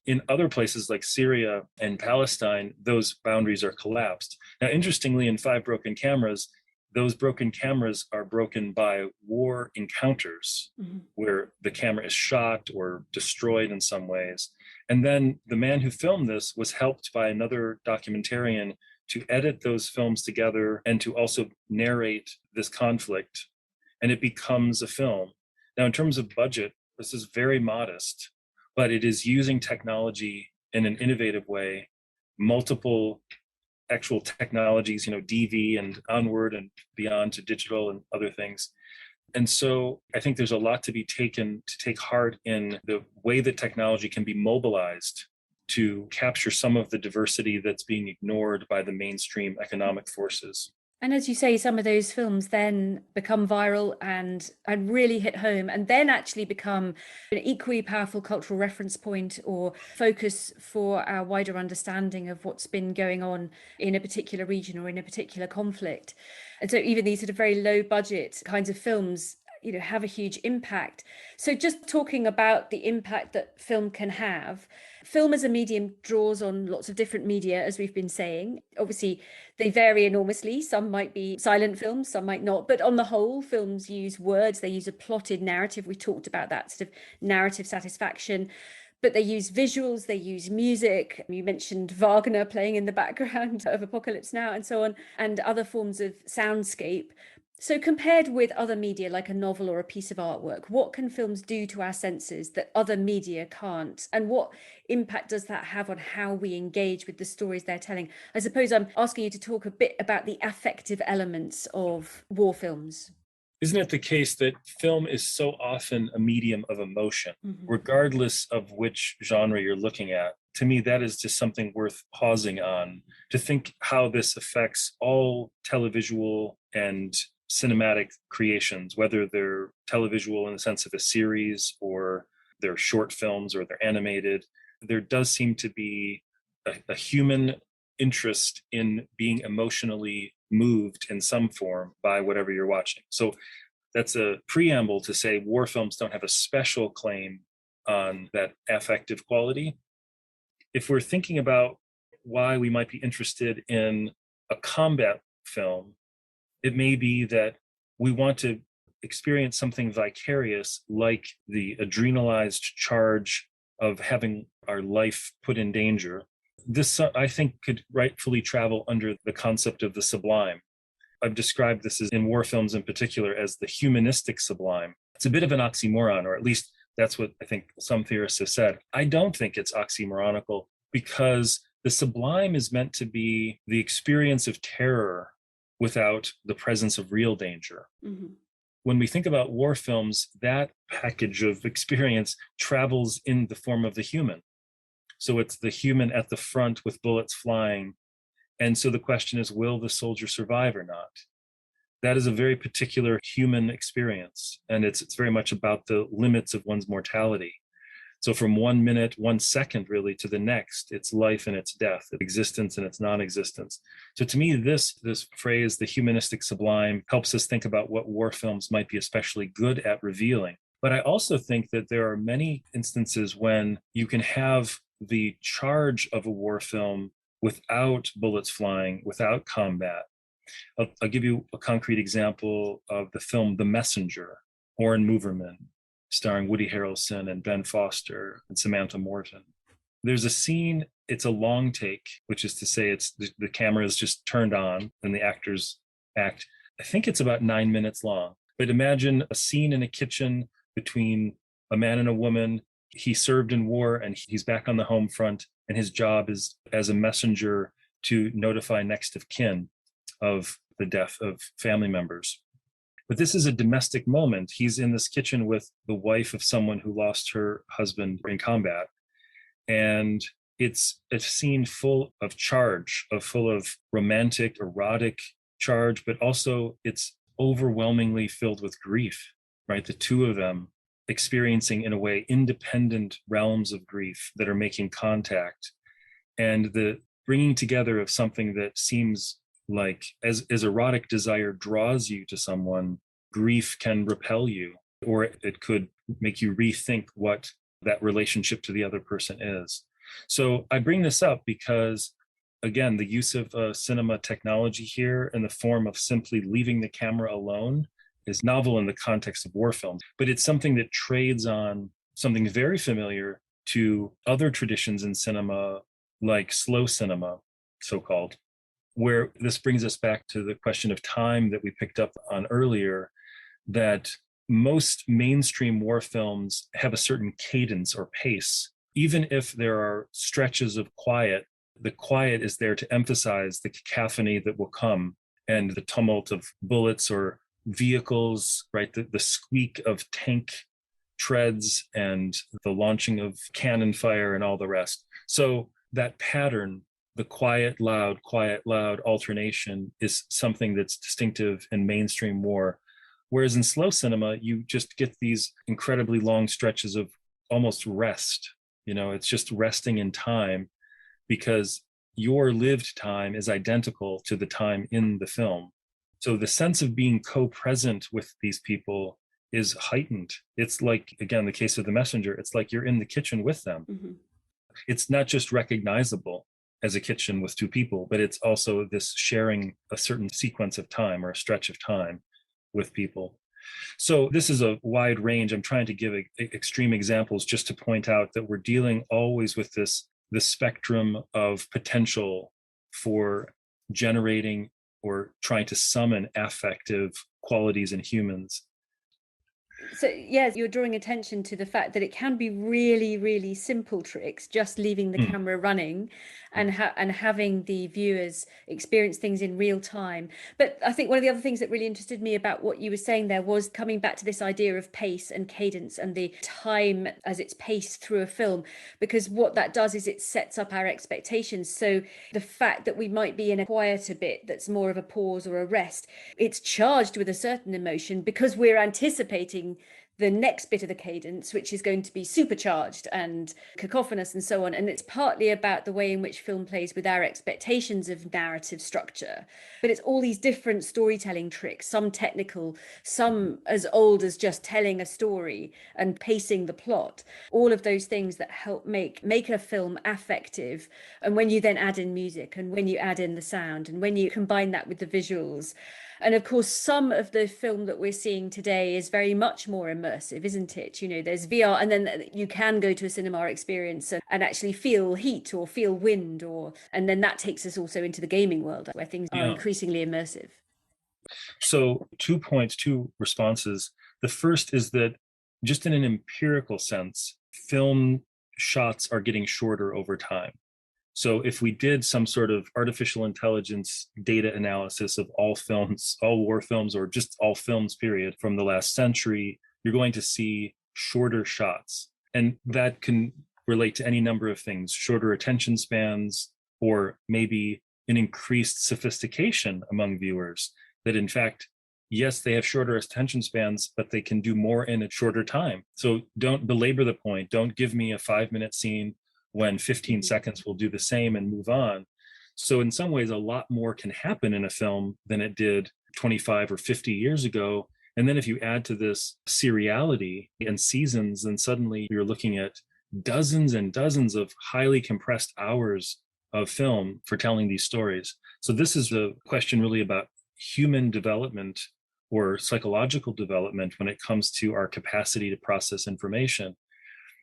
In other places like Syria and Palestine, those boundaries are collapsed. Now, interestingly, in Five Broken Cameras, those broken cameras are broken by war encounters where the camera is shot or destroyed in some ways. And then the man who filmed this was helped by another documentarian to edit those films together and to also narrate this conflict. And it becomes a film. Now, in terms of budget, this is very modest, but it is using technology in an innovative way, multiple actual technologies, DV and onward and beyond to digital and other things. And so I think there's a lot to be taken to take heart in the way that technology can be mobilized to capture some of the diversity that's being ignored by the mainstream economic forces. And as you say, some of those films then become viral and really hit home, and then actually become an equally powerful cultural reference point or focus for our wider understanding of what's been going on in a particular region or in a particular conflict. And so even these sort of very low budget kinds of films, have a huge impact. So just talking about the impact that film can have, film as a medium draws on lots of different media, as we've been saying. Obviously, they vary enormously. Some might be silent films, some might not. But on the whole, films use words, they use a plotted narrative. We talked about that sort of narrative satisfaction. But they use visuals, they use music. You mentioned Wagner playing in the background of Apocalypse Now and so on, and other forms of soundscape. So compared with other media like a novel or a piece of artwork, what can films do to our senses that other media can't? And what impact does that have on how we engage with the stories they're telling? I suppose I'm asking you to talk a bit about the affective elements of war films. Isn't it the case that film is so often a medium of emotion, regardless of which genre you're looking at? To me, that is just something worth pausing on, to think how this affects all televisual and cinematic creations, whether they're televisual in the sense of a series or they're short films or they're animated. There does seem to be a human interest in being emotionally moved in some form by whatever you're watching. So that's a preamble to say war films don't have a special claim on that affective quality. If we're thinking about why we might be interested in a combat film, it may be that we want to experience something vicarious, like the adrenalized charge of having our life put in danger. This, I think, could rightfully travel under the concept of the sublime. I've described this in war films in particular as the humanistic sublime. It's a bit of an oxymoron, or at least that's what I think some theorists have said. I don't think it's oxymoronical, because the sublime is meant to be the experience of terror without the presence of real danger. When we think about war films, that package of experience travels in the form of the human. So it's the human at the front with bullets flying. And so the question is, will the soldier survive or not? That is a very particular human experience. And it's very much about the limits of one's mortality. So from 1 minute, 1 second really to the next, it's life and it's death, existence and its non-existence. So to me, this phrase, the humanistic sublime, helps us think about what war films might be especially good at revealing. But I also think that there are many instances when you can have the charge of a war film without bullets flying, without combat. I'll give you a concrete example of the film The Messenger, Oren Moverman. starring Woody Harrelson and Ben Foster and Samantha Morton. There's a scene, it's a long take, which is to say it's the camera is just turned on and the actors act. I think it's about 9 minutes long. But imagine a scene in a kitchen between a man and a woman. He served in war and he's back on the home front, and his job is as a messenger to notify next of kin of the death of family members. But this is a domestic moment. He's in this kitchen with the wife of someone who lost her husband in combat. And it's a scene full of charge, full of romantic, erotic charge, but also it's overwhelmingly filled with grief, right? The two of them experiencing, in a way, independent realms of grief that are making contact. And the bringing together of something that seems like, as erotic desire draws you to someone, grief can repel you, or it could make you rethink what that relationship to the other person is. So I bring this up because, again, the use of cinema technology here in the form of simply leaving the camera alone is novel in the context of war films, but it's something that trades on something very familiar to other traditions in cinema, like slow cinema, so-called, where this brings us back to the question of time that we picked up on earlier, that most mainstream war films have a certain cadence or pace. Even if there are stretches of quiet, the quiet is there to emphasize the cacophony that will come and the tumult of bullets or vehicles, right? The squeak of tank treads and the launching of cannon fire and all the rest. So that pattern, the quiet, loud alternation, is something that's distinctive in mainstream war. Whereas in slow cinema, you just get these incredibly long stretches of almost rest. It's just resting in time because your lived time is identical to the time in the film. So the sense of being co-present with these people is heightened. It's like, again, the case of The Messenger, it's like you're in the kitchen with them. Mm-hmm. It's not just recognizable as a kitchen with two people, but it's also this sharing a certain sequence of time or a stretch of time with people. So this is a wide range. I'm trying to give extreme examples just to point out that we're dealing always with the spectrum of potential for generating or trying to summon affective qualities in humans. So yes, you're drawing attention to the fact that it can be really, really simple tricks, just leaving the camera running and having the viewers experience things in real time. But I think one of the other things that really interested me about what you were saying there was coming back to this idea of pace and cadence and the time as it's paced through a film, because what that does is it sets up our expectations. So the fact that we might be in a quieter bit that's more of a pause or a rest, it's charged with a certain emotion because we're anticipating the next bit of the cadence, which is going to be supercharged and cacophonous and so on. And it's partly about the way in which film plays with our expectations of narrative structure. But it's all these different storytelling tricks, some technical, some as old as just telling a story and pacing the plot. All of those things that help make a film affective. And when you then add in music and when you add in the sound and when you combine that with the visuals. And of course, some of the film that we're seeing today is very much more immersive, isn't it? There's VR, and then you can go to a cinema experience and actually feel heat or feel wind, and then that takes us also into the gaming world where things are increasingly immersive. So 2 points, 2 responses. The first is that just in an empirical sense, film shots are getting shorter over time. So if we did some sort of artificial intelligence data analysis of all films, all war films, or just all films, period, from the last century, you're going to see shorter shots. And that can relate to any number of things, shorter attention spans, or maybe an increased sophistication among viewers, that in fact, yes, they have shorter attention spans, but they can do more in a shorter time. So don't belabor the point. Don't give me a 5-minute scene when 15 seconds will do the same and move on. So in some ways, a lot more can happen in a film than it did 25 or 50 years ago. And then if you add to this seriality and seasons, then suddenly you're looking at dozens and dozens of highly compressed hours of film for telling these stories. So this is a question really about human development or psychological development when it comes to our capacity to process information.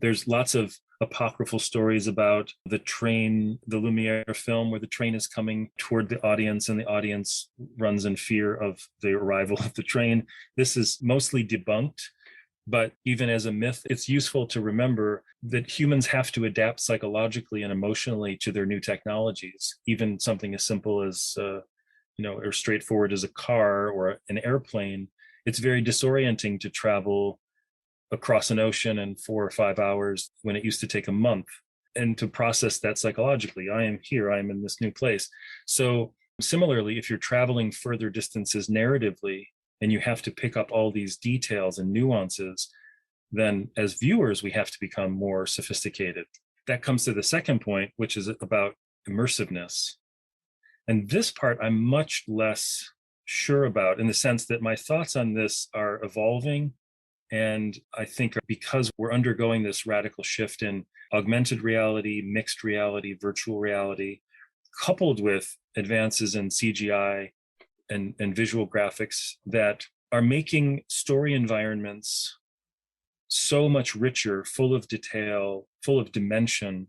There's lots of apocryphal stories about the train, the Lumiere film, where the train is coming toward the audience and the audience runs in fear of the arrival of the train. This is mostly debunked, but even as a myth, it's useful to remember that humans have to adapt psychologically and emotionally to their new technologies, even something as simple as or straightforward as a car or an airplane. It's very disorienting to travel across an ocean in 4 or 5 hours when it used to take a month, and to process that psychologically. I am here, I am in this new place. So similarly, if you're traveling further distances narratively and you have to pick up all these details and nuances, then as viewers, we have to become more sophisticated. That comes to the second point, which is about immersiveness. And this part I'm much less sure about, in the sense that my thoughts on this are evolving. And I think because we're undergoing this radical shift in augmented reality, mixed reality, virtual reality, coupled with advances in CGI and visual graphics that are making story environments so much richer, full of detail, full of dimension.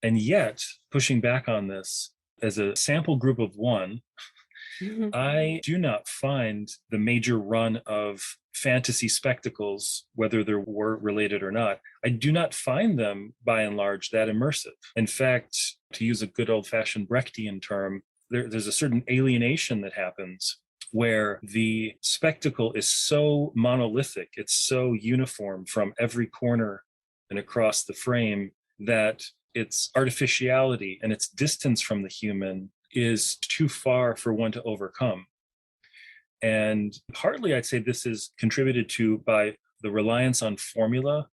And yet, pushing back on this, as a sample group of one, I do not find the major run of fantasy spectacles, whether they're war related or not, I do not find them by and large that immersive. In fact, to use a good old fashioned Brechtian term, there's a certain alienation that happens where the spectacle is so monolithic, it's so uniform from every corner and across the frame, that its artificiality and its distance from the human is too far for one to overcome. And partly I'd say this is contributed to by the reliance on formula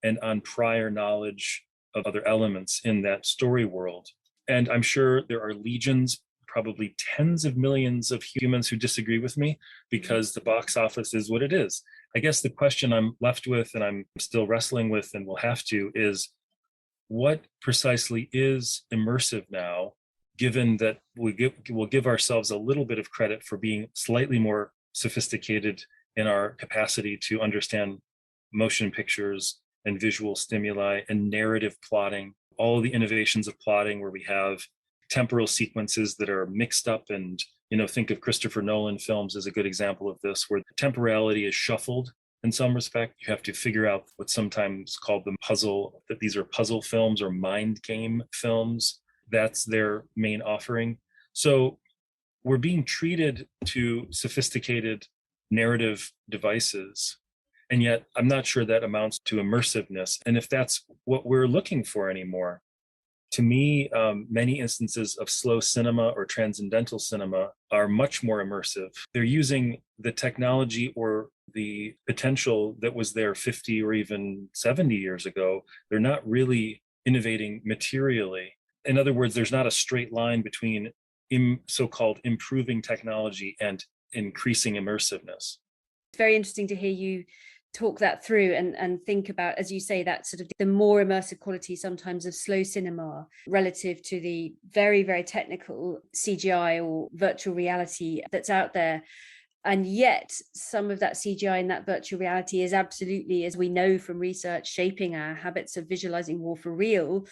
and on prior knowledge of other elements in that story world. And I'm sure there are legions, probably tens of millions of humans who disagree with me, because the box office is what it is. I guess the question I'm left with, and I'm still wrestling with and will have to, is what precisely is immersive now, given that we'll give ourselves a little bit of credit for being slightly more sophisticated in our capacity to understand motion pictures and visual stimuli and narrative plotting, all the innovations of plotting where we have temporal sequences that are mixed up. And, think of Christopher Nolan films as a good example of this, where temporality is shuffled in some respect. You have to figure out what's sometimes called the puzzle, that these are puzzle films or mind game films. That's their main offering. So we're being treated to sophisticated narrative devices, and yet I'm not sure that amounts to immersiveness. And if that's what we're looking for anymore, to me, many instances of slow cinema or transcendental cinema are much more immersive. They're using the technology or the potential that was there 50 or even 70 years ago. They're not really innovating materially. In other words, there's not a straight line between so-called improving technology and increasing immersiveness. It's very interesting to hear you talk that through and think about, as you say, that sort of the more immersive quality sometimes of slow cinema relative to the very, very technical CGI or virtual reality that's out there. And yet some of that CGI and that virtual reality is absolutely, as we know from research, shaping our habits of visualizing war for real.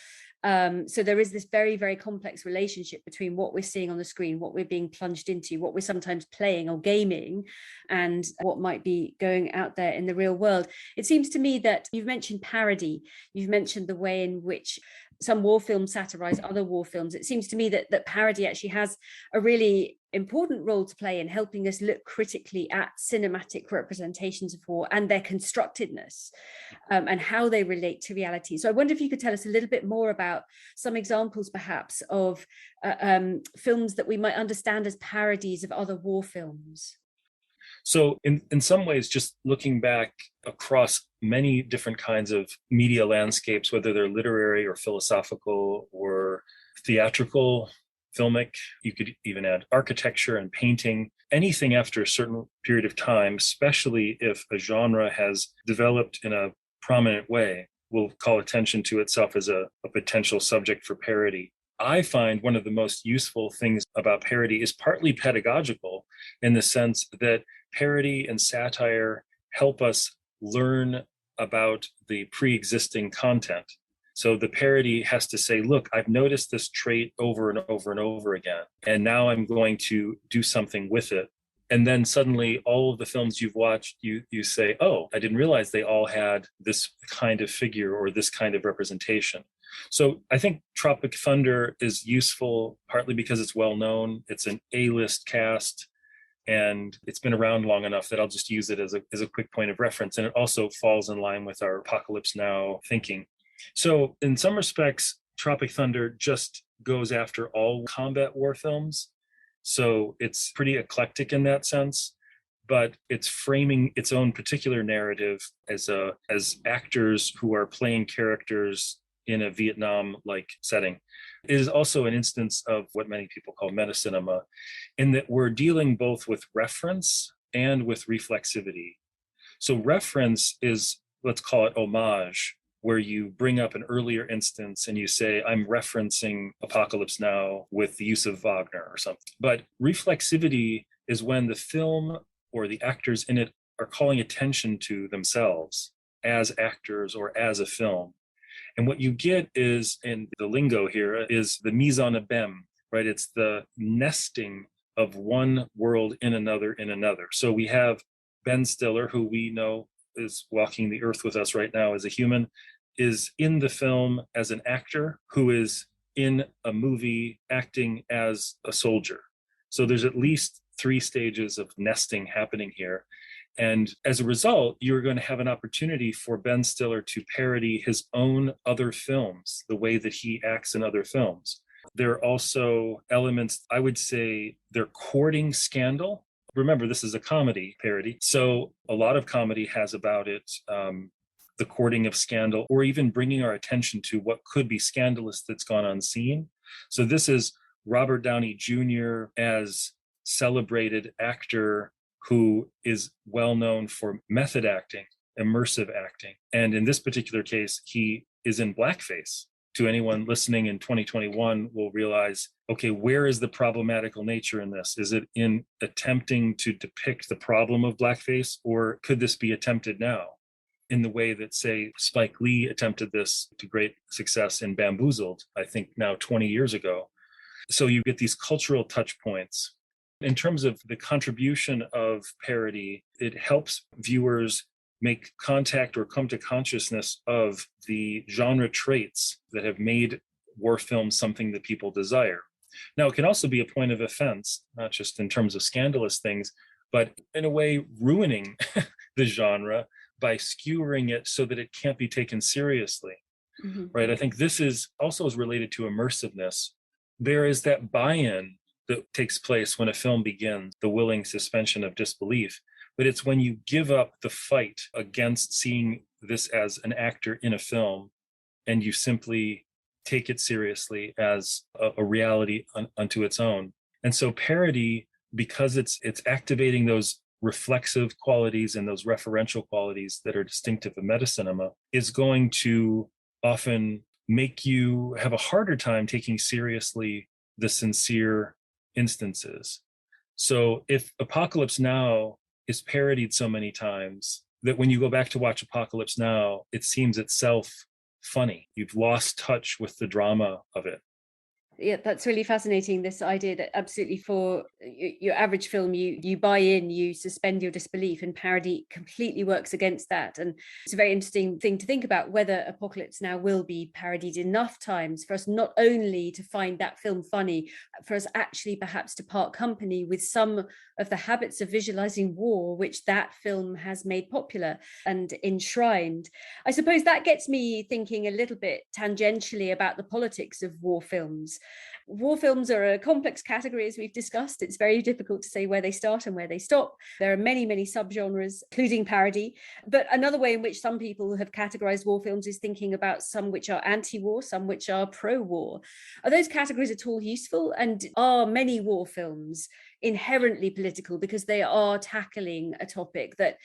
So there is this very, very complex relationship between what we're seeing on the screen, what we're being plunged into, what we're sometimes playing or gaming, and what might be going out there in the real world. It seems to me that you've mentioned parody. You've mentioned the way in which some war films satirize other war films. It seems to me that parody actually has a really important role to play in helping us look critically at cinematic representations of war and their constructedness, and how they relate to reality. So I wonder if you could tell us a little bit more about some examples perhaps of films that we might understand as parodies of other war films. So in some ways, just looking back across many different kinds of media landscapes, whether they're literary or philosophical or theatrical, filmic, you could even add architecture and painting, anything after a certain period of time, especially if a genre has developed in a prominent way, will call attention to itself as a potential subject for parody. I find one of the most useful things about parody is partly pedagogical, in the sense that parody and satire help us learn about the pre-existing content. So the parody has to say, look, I've noticed this trait over and over and over again, and now I'm going to do something with it. And then suddenly all of the films you've watched, you say, oh, I didn't realize they all had this kind of figure or this kind of representation. So I think Tropic Thunder is useful partly because it's well known. It's an A-list cast, and it's been around long enough that I'll just use it as a quick point of reference. And it also falls in line with our Apocalypse Now thinking. So in some respects, Tropic Thunder just goes after all combat war films. So it's pretty eclectic in that sense, but it's framing its own particular narrative as actors who are playing characters in a Vietnam-like setting. It is also an instance of what many people call metacinema, in that we're dealing both with reference and with reflexivity. So reference is, let's call it homage, where you bring up an earlier instance and you say, I'm referencing Apocalypse Now with the use of Wagner or something. But reflexivity is when the film or the actors in it are calling attention to themselves as actors or as a film. And what you get is, in the lingo here, is the mise en abîme, right? It's the nesting of one world in another. So we have Ben Stiller, who we know is walking the earth with us right now as a human, is in the film as an actor who is in a movie acting as a soldier. So there's at least 3 stages of nesting happening here. And as a result, you're going to have an opportunity for Ben Stiller to parody his own other films, the way that he acts in other films. There are also elements, I would say, they're courting scandal. Remember, this is a comedy parody. So a lot of comedy has about it the courting of scandal, or even bringing our attention to what could be scandalous that's gone unseen. So this is Robert Downey Jr. as celebrated actor who is well known for method acting, immersive acting. And in this particular case, he is in blackface. To anyone listening in 2021 will realize, okay, where is the problematical nature in this? Is it in attempting to depict the problem of blackface, or could this be attempted now in the way that, say, Spike Lee attempted this to great success in Bamboozled, I think now 20 years ago? So you get these cultural touch points. In terms of the contribution of parody, it helps viewers make contact or come to consciousness of the genre traits that have made war films something that people desire. Now, it can also be a point of offense, not just in terms of scandalous things, but in a way ruining the genre by skewering it so that it can't be taken seriously, right? I think this is also related to immersiveness. There is that buy-in that takes place when a film begins, the willing suspension of disbelief. But it's when you give up the fight against seeing this as an actor in a film and you simply take it seriously as a reality unto its own. And so parody, because it's activating those reflexive qualities and those referential qualities that are distinctive of metacinema, is going to often make you have a harder time taking seriously the sincere instances. So if Apocalypse Now is parodied so many times that when you go back to watch Apocalypse Now, it seems itself funny. You've lost touch with the drama of it. Yeah, that's really fascinating, this idea that absolutely for your average film, you buy in, you suspend your disbelief, and parody completely works against that. And it's a very interesting thing to think about, whether Apocalypse Now will be parodied enough times for us not only to find that film funny, for us actually perhaps to part company with some of the habits of visualizing war, which that film has made popular and enshrined. I suppose that gets me thinking a little bit tangentially about the politics of war films. War films are a complex category, as we've discussed. It's very difficult to say where they start and where they stop. There are many, many subgenres, including parody. But another way in which some people have categorized war films is thinking about some which are anti-war, some which are pro-war. Are those categories at all useful? And are many war films inherently political because they are tackling a topic that,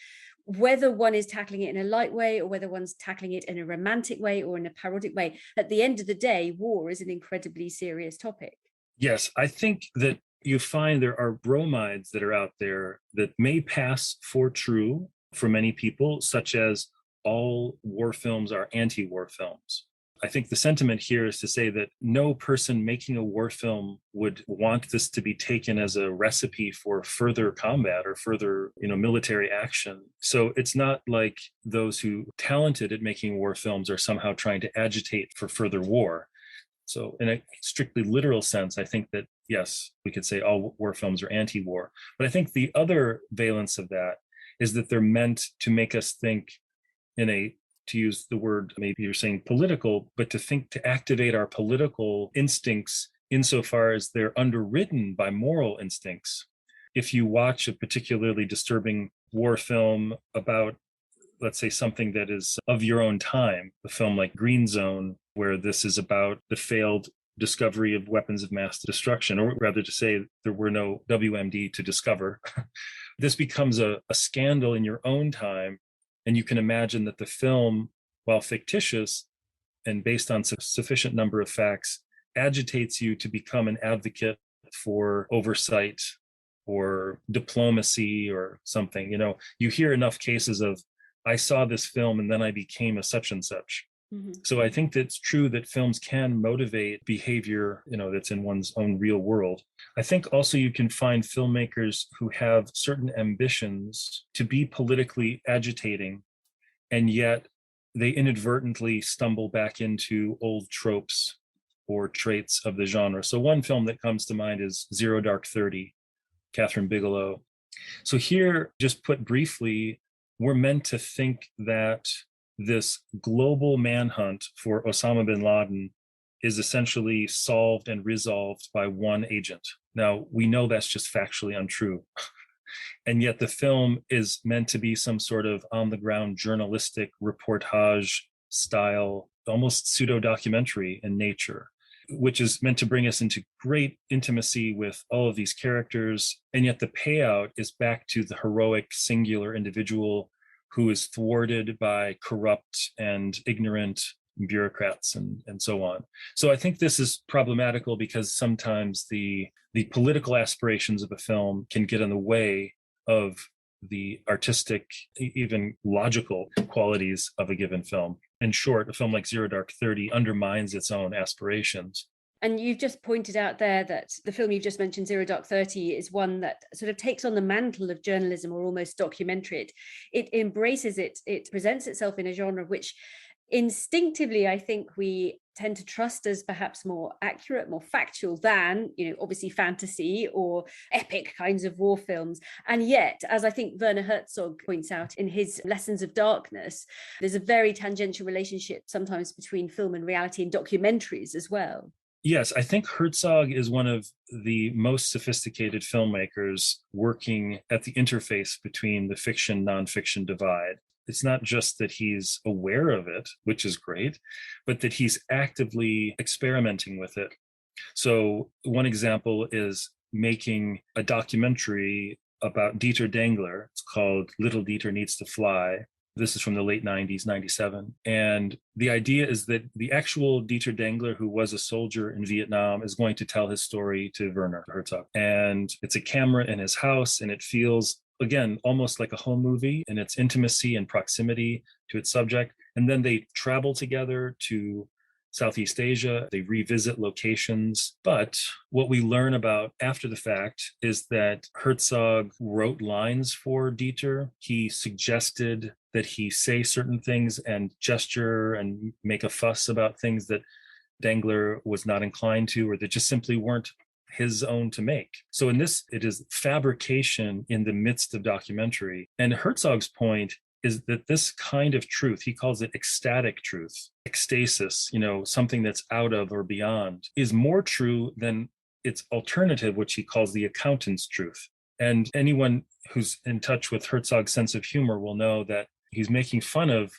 whether one is tackling it in a light way or whether one's tackling it in a romantic way or in a parodic way, at the end of the day, war is an incredibly serious topic? Yes, I think that You find there are bromides that are out there that may pass for true for many people, such as all war films are anti-war films. I think the sentiment here is to say that no person making a war film would want this to be taken as a recipe for further combat or further, military action. So it's not like those who are talented at making war films are somehow trying to agitate for further war. So in a strictly literal sense, I think that, yes, we could say all war films are anti-war. But I think the other valence of that is that they're meant to make us think to use the word, maybe you're saying political, but to activate our political instincts insofar as they're underwritten by moral instincts. If you watch a particularly disturbing war film about, let's say, something that is of your own time, a film like Green Zone, where this is about the failed discovery of weapons of mass destruction, or rather to say there were no WMD to discover, this becomes a scandal in your own time. And you can imagine that the film, while fictitious and based on sufficient number of facts, agitates you to become an advocate for oversight or diplomacy or something. You hear enough cases of, I saw this film and then I became a such and such. Mm-hmm. So I think that it's true that films can motivate behavior, that's in one's own real world. I think also you can find filmmakers who have certain ambitions to be politically agitating, and yet they inadvertently stumble back into old tropes or traits of the genre. So one film that comes to mind is Zero Dark 30, Catherine Bigelow. So here, just put briefly, we're meant to think that this global manhunt for Osama bin Laden is essentially solved and resolved by one agent. Now, we know that's just factually untrue. And yet the film is meant to be some sort of on-the-ground journalistic reportage style, almost pseudo-documentary in nature, which is meant to bring us into great intimacy with all of these characters. And yet the payout is back to the heroic singular individual who is thwarted by corrupt and ignorant bureaucrats and so on. So I think this is problematical because sometimes the political aspirations of a film can get in the way of the artistic, even logical qualities of a given film. In short, a film like Zero Dark 30 undermines its own aspirations. And you've just pointed out there that the film you've just mentioned, Zero Dark 30, is one that sort of takes on the mantle of journalism or almost documentary. It embraces it. It presents itself in a genre which instinctively, I think we tend to trust as perhaps more accurate, more factual than, obviously fantasy or epic kinds of war films. And yet, as I think Werner Herzog points out in his Lessons of Darkness, there's a very tangential relationship sometimes between film and reality in documentaries as well. Yes, I think Herzog is one of the most sophisticated filmmakers working at the interface between the fiction, nonfiction divide. It's not just that he's aware of it, which is great, but that he's actively experimenting with it. So one example is making a documentary about Dieter Dengler. It's called Little Dieter Needs to Fly. This is from the late 90s, 97. And the idea is that the actual Dieter Dengler, who was a soldier in Vietnam, is going to tell his story to Werner Herzog. And it's a camera in his house, and it feels, again, almost like a home movie in its intimacy and proximity to its subject. And then they travel together to Southeast Asia. They revisit locations. But what we learn about after the fact is that Herzog wrote lines for Dieter. He suggested that he say certain things and gesture and make a fuss about things that Dengler was not inclined to, or that just simply weren't his own to make. So in this, it is fabrication in the midst of documentary. And Herzog's point is that this kind of truth, he calls it ecstatic truth, ecstasis, something that's out of or beyond, is more true than its alternative, which he calls the accountant's truth. And anyone who's in touch with Herzog's sense of humor will know that he's making fun of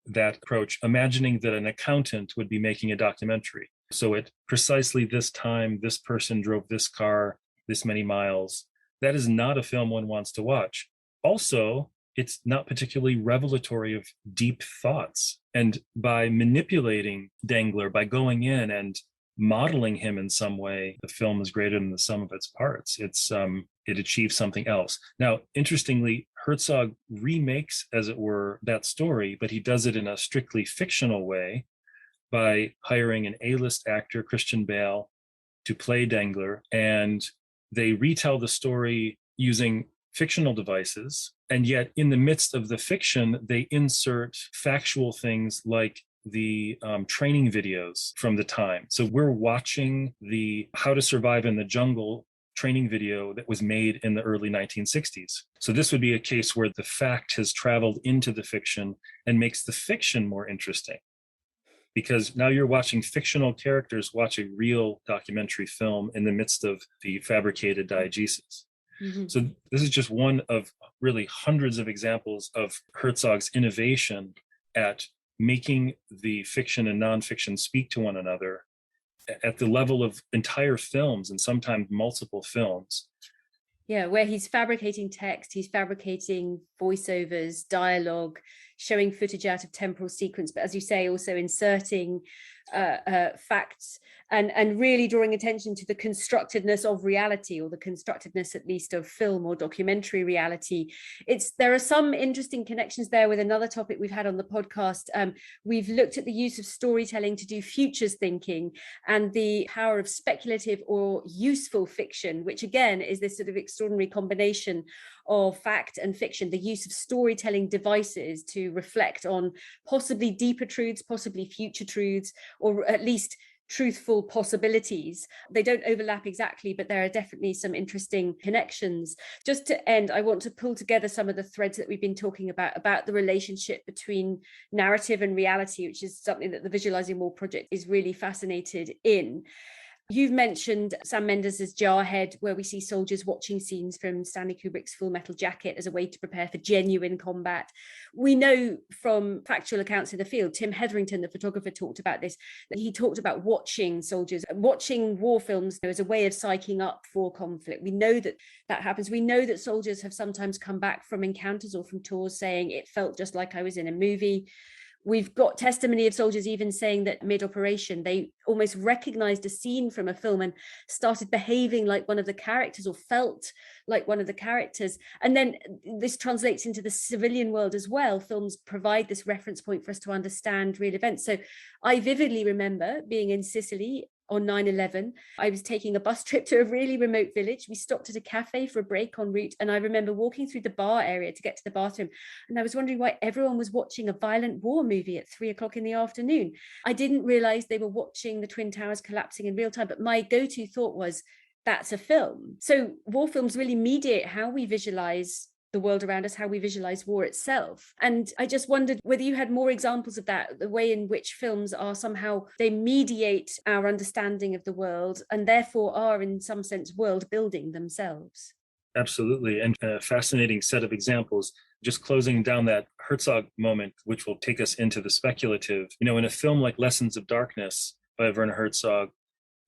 that approach, imagining that an accountant would be making a documentary. So at precisely this time, this person drove this car this many miles. That is not a film one wants to watch. Also, it's not particularly revelatory of deep thoughts. And by manipulating Dengler, by going in and modeling him in some way, the film is greater than the sum of its parts. It achieves something else. Now, interestingly, Herzog remakes, as it were, that story, but he does it in a strictly fictional way by hiring an A-list actor, Christian Bale, to play Dengler, and they retell the story using fictional devices. And yet, in the midst of the fiction, they insert factual things like the training videos from the time. So we're watching the How to Survive in the Jungle training video that was made in the early 1960s. So this would be a case where the fact has traveled into the fiction and makes the fiction more interesting, because now you're watching fictional characters watch a real documentary film in the midst of the fabricated diegesis. Mm-hmm. So this is just one of really hundreds of examples of Herzog's innovation at making the fiction and nonfiction speak to one another at the level of entire films and sometimes multiple films. Yeah, where he's fabricating text, he's fabricating voiceovers, dialogue, showing footage out of temporal sequence, but as you say, also inserting facts and really drawing attention to the constructedness of reality, or the constructedness at least of film or documentary reality. There are some interesting connections there with another topic we've had on the podcast. We've looked at the use of storytelling to do futures thinking and the power of speculative or useful fiction, which again is this sort of extraordinary combination of fact and fiction, the use of storytelling devices to reflect on possibly deeper truths, possibly future truths, or at least truthful possibilities. They don't overlap exactly, but there are definitely some interesting connections. Just to end, I want to pull together some of the threads that we've been talking about the relationship between narrative and reality, which is something that the Visualizing War project is really fascinated in. You've mentioned Sam Mendes's Jarhead, where we see soldiers watching scenes from Stanley Kubrick's Full Metal Jacket as a way to prepare for genuine combat. We know from factual accounts in the field, Tim Hetherington, the photographer, talked about this, that he talked about watching soldiers, watching war films as a way of psyching up for conflict. We know that happens. We know that soldiers have sometimes come back from encounters or from tours saying it felt just like I was in a movie. We've got testimony of soldiers even saying that mid-operation, they almost recognized a scene from a film and started behaving like one of the characters, or felt like one of the characters. And then this translates into the civilian world as well. Films provide this reference point for us to understand real events. So I vividly remember being in Sicily on 9/11. I was taking a bus trip to a really remote village. We stopped at a cafe for a break en route, and I remember walking through the bar area to get to the bathroom, and I was wondering why everyone was watching a violent war movie at 3:00 in the afternoon. I didn't realize they were watching the Twin Towers collapsing in real time, but my go-to thought was, that's a film. So war films really mediate how we visualize the world around us, how we visualize war itself. And I just wondered whether you had more examples of that, the way in which films are somehow, they mediate our understanding of the world and therefore are in some sense world building themselves. Absolutely. And a fascinating set of examples. Just closing down that Herzog moment, which will take us into the speculative. In a film like Lessons of Darkness by Werner Herzog,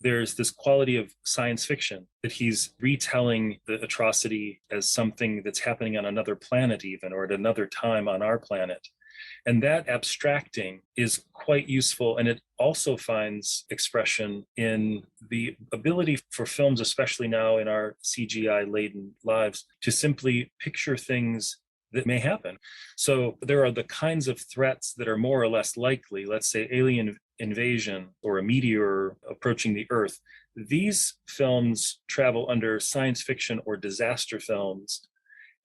there's this quality of science fiction that he's retelling the atrocity as something that's happening on another planet even, or at another time on our planet. And that abstracting is quite useful. And it also finds expression in the ability for films, especially now in our CGI-laden lives, to simply picture things that may happen. So there are the kinds of threats that are more or less likely, let's say alien invasion or a meteor approaching the Earth. These films travel under science fiction or disaster films.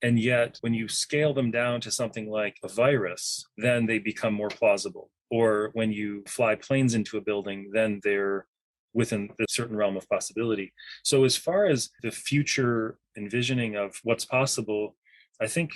And yet, when you scale them down to something like a virus, then they become more plausible. Or when you fly planes into a building, then they're within a certain realm of possibility. So as far as the future envisioning of what's possible, I think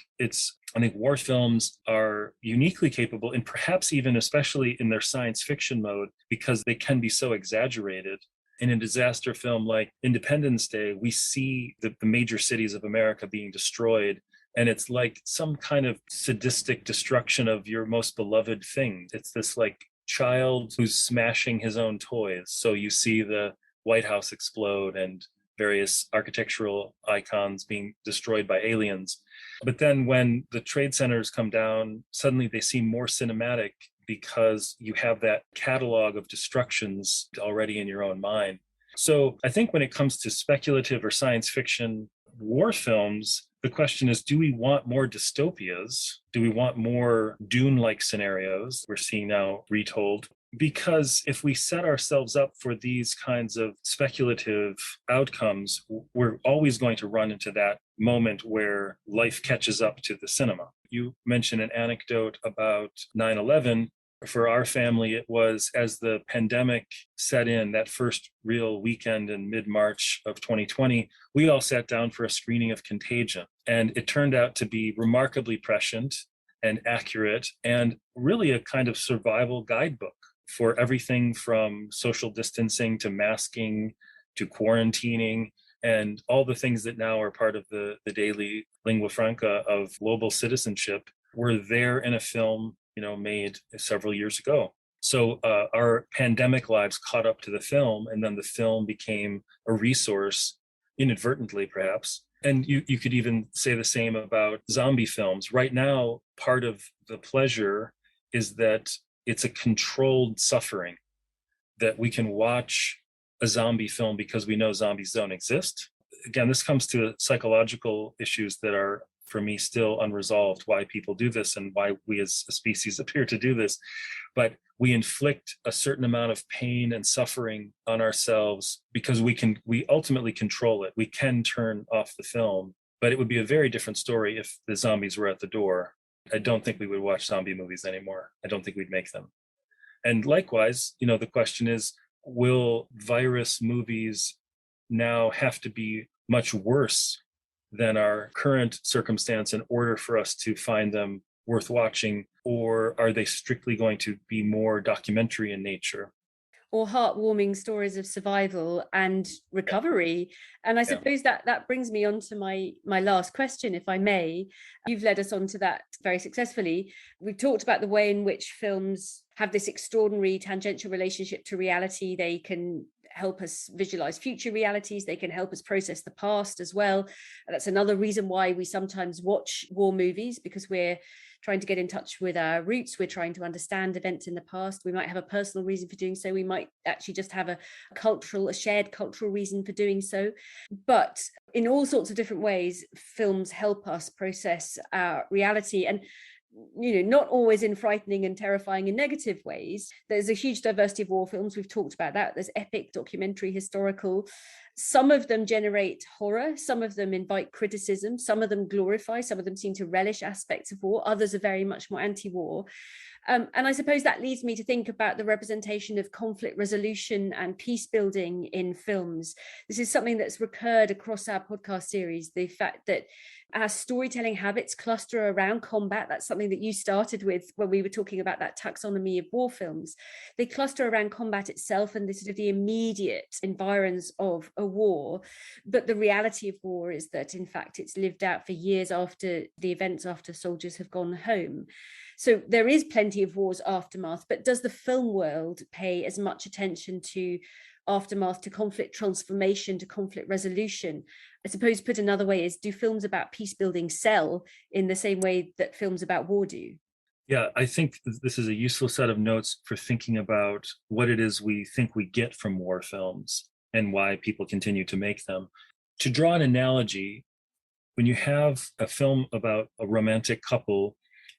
war films are uniquely capable, and perhaps even especially in their science fiction mode, because they can be so exaggerated. In a disaster film like Independence Day, we see the major cities of America being destroyed, and it's like some kind of sadistic destruction of your most beloved thing. It's this like child who's smashing his own toys. So you see the White House explode and various architectural icons being destroyed by aliens. But then when the trade centers come down, suddenly they seem more cinematic because you have that catalog of destructions already in your own mind. So I think when it comes to speculative or science fiction war films, the question is, do we want more dystopias? Do we want more Dune-like scenarios we're seeing now retold? Because if we set ourselves up for these kinds of speculative outcomes, we're always going to run into that moment where life catches up to the cinema. You mentioned an anecdote about 9/11. For our family, it was as the pandemic set in, that first real weekend in mid-March of 2020, we all sat down for a screening of Contagion. And it turned out to be remarkably prescient and accurate and really a kind of survival guidebook for everything from social distancing to masking to quarantining and all the things that now are part of the daily lingua franca of global citizenship were there in a film made several years ago. So our pandemic lives caught up to the film, and then the film became a resource, inadvertently perhaps. And you could even say the same about zombie films. Right now, part of the pleasure is that it's a controlled suffering, that we can watch a zombie film because we know zombies don't exist. Again, this comes to psychological issues that are, for me, still unresolved, why people do this and why we as a species appear to do this. But we inflict a certain amount of pain and suffering on ourselves because we ultimately control it. We can turn off the film, but it would be a very different story if the zombies were at the door. I don't think we would watch zombie movies anymore. I don't think we'd make them. And likewise, the question is, will virus movies now have to be much worse than our current circumstance in order for us to find them worth watching? Or are they strictly going to be more documentary in nature? Or heartwarming stories of survival and recovery. And I suppose that brings me on to my last question, if I may. You've led us on to that very successfully. We've talked about the way in which films have this extraordinary tangential relationship to reality. They can help us visualize future realities. They can help us process the past as well. And that's another reason why we sometimes watch war movies, because we're trying to get in touch with our roots. We're trying to understand events in the past. We might have a personal reason for doing so. We might actually just have a shared cultural reason for doing so. But in all sorts of different ways, films help us process our reality. And not always in frightening and terrifying and negative ways. There's a huge diversity of war films. We've talked about that. There's epic, documentary, historical. Some of them generate horror. Some of them invite criticism. Some of them glorify. Some of them seem to relish aspects of war. Others are very much more anti-war. And I suppose that leads me to think about the representation of conflict resolution and peace building in films. This is something that's recurred across our podcast series, the fact that our storytelling habits cluster around combat. That's something that you started with when we were talking about that taxonomy of war films. They cluster around combat itself and the sort of the immediate environs of a war. But the reality of war is that, in fact, it's lived out for years after the events, after soldiers have gone home. So there is plenty of war's aftermath, but does the film world pay as much attention to aftermath, to conflict transformation, to conflict resolution? I suppose put another way is, do films about peace building sell in the same way that films about war do? Yeah, I think this is a useful set of notes for thinking about what it is we think we get from war films and why people continue to make them. To draw an analogy, when you have a film about a romantic couple,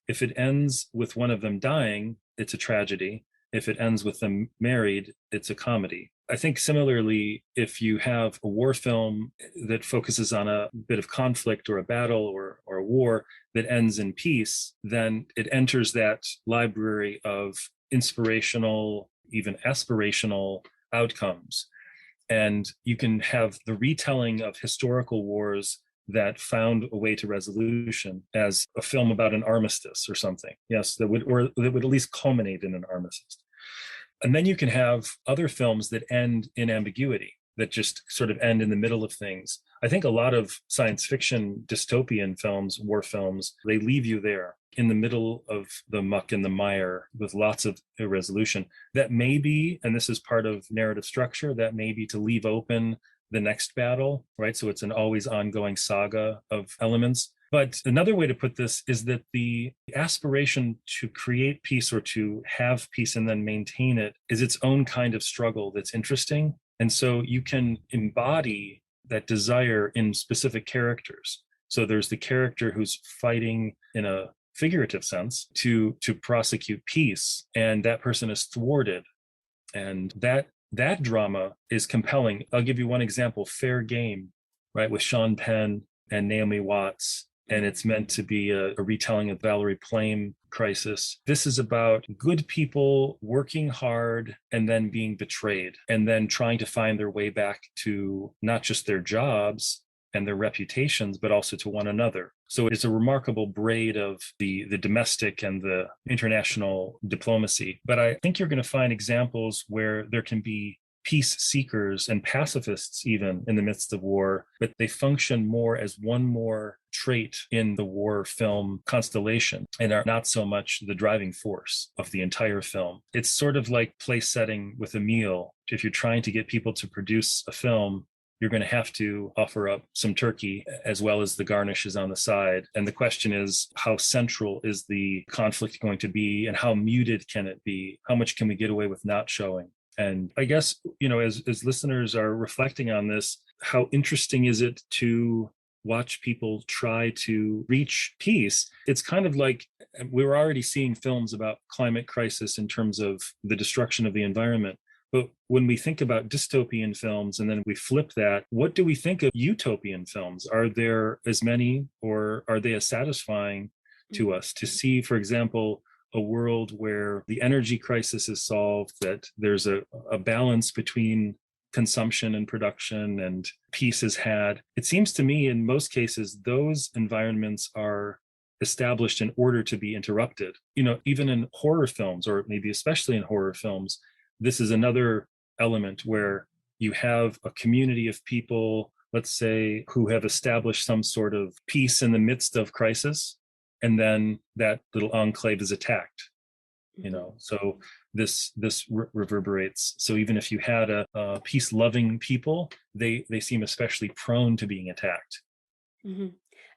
if it ends with one of them dying, it's a tragedy. If it ends with them married, it's a comedy. I think similarly, if you have a war film that focuses on a bit of conflict or a battle or a war that ends in peace, then it enters that library of inspirational, even aspirational outcomes. And you can have the retelling of historical wars that found a way to resolution as a film about an armistice or something. Yes, that would at least culminate in an armistice. And then you can have other films that end in ambiguity, that just sort of end in the middle of things. I think a lot of science fiction dystopian films, war films, they leave you there in the middle of the muck and the mire with lots of irresolution. That may be, and this is part of narrative structure, that may be to leave open the next battle, right? So it's an always ongoing saga of elements. But another way to put this is that the aspiration to create peace or to have peace and then maintain it is its own kind of struggle that's interesting. And so you can embody that desire in specific characters. So there's the character who's fighting in a figurative sense to prosecute peace, and that person is thwarted. And that drama is compelling. I'll give you one example, Fair Game, right, with Sean Penn and Naomi Watts. And it's meant to be a retelling of Valerie Plame crisis. This is about good people working hard and then being betrayed, and then trying to find their way back to not just their jobs and their reputations, but also to one another. So it's a remarkable braid of the domestic and the international diplomacy. But I think you're going to find examples where there can be peace seekers and pacifists even in the midst of war, but they function more as one more trait in the war film constellation and are not so much the driving force of the entire film. It's sort of like place setting with a meal. If you're trying to get people to produce a film, you're going to have to offer up some turkey as well as the garnishes on the side. And the question is, how central is the conflict going to be, and how muted can it be? How much can we get away with not showing? And I guess, as listeners are reflecting on this, how interesting is it to watch people try to reach peace? It's kind of like we were already seeing films about climate crisis in terms of the destruction of the environment. But when we think about dystopian films and then we flip that, what do we think of utopian films? Are there as many, or are they as satisfying to us to see, for example, a world where the energy crisis is solved, that there's a balance between consumption and production, and peace is had? It seems to me in most cases, those environments are established in order to be interrupted. Even in horror films, or maybe especially in horror films, this is another element where you have a community of people, let's say, who have established some sort of peace in the midst of crisis, and then that little enclave is attacked. So this reverberates. So even if you had a peace-loving people, they seem especially prone to being attacked. Mm-hmm.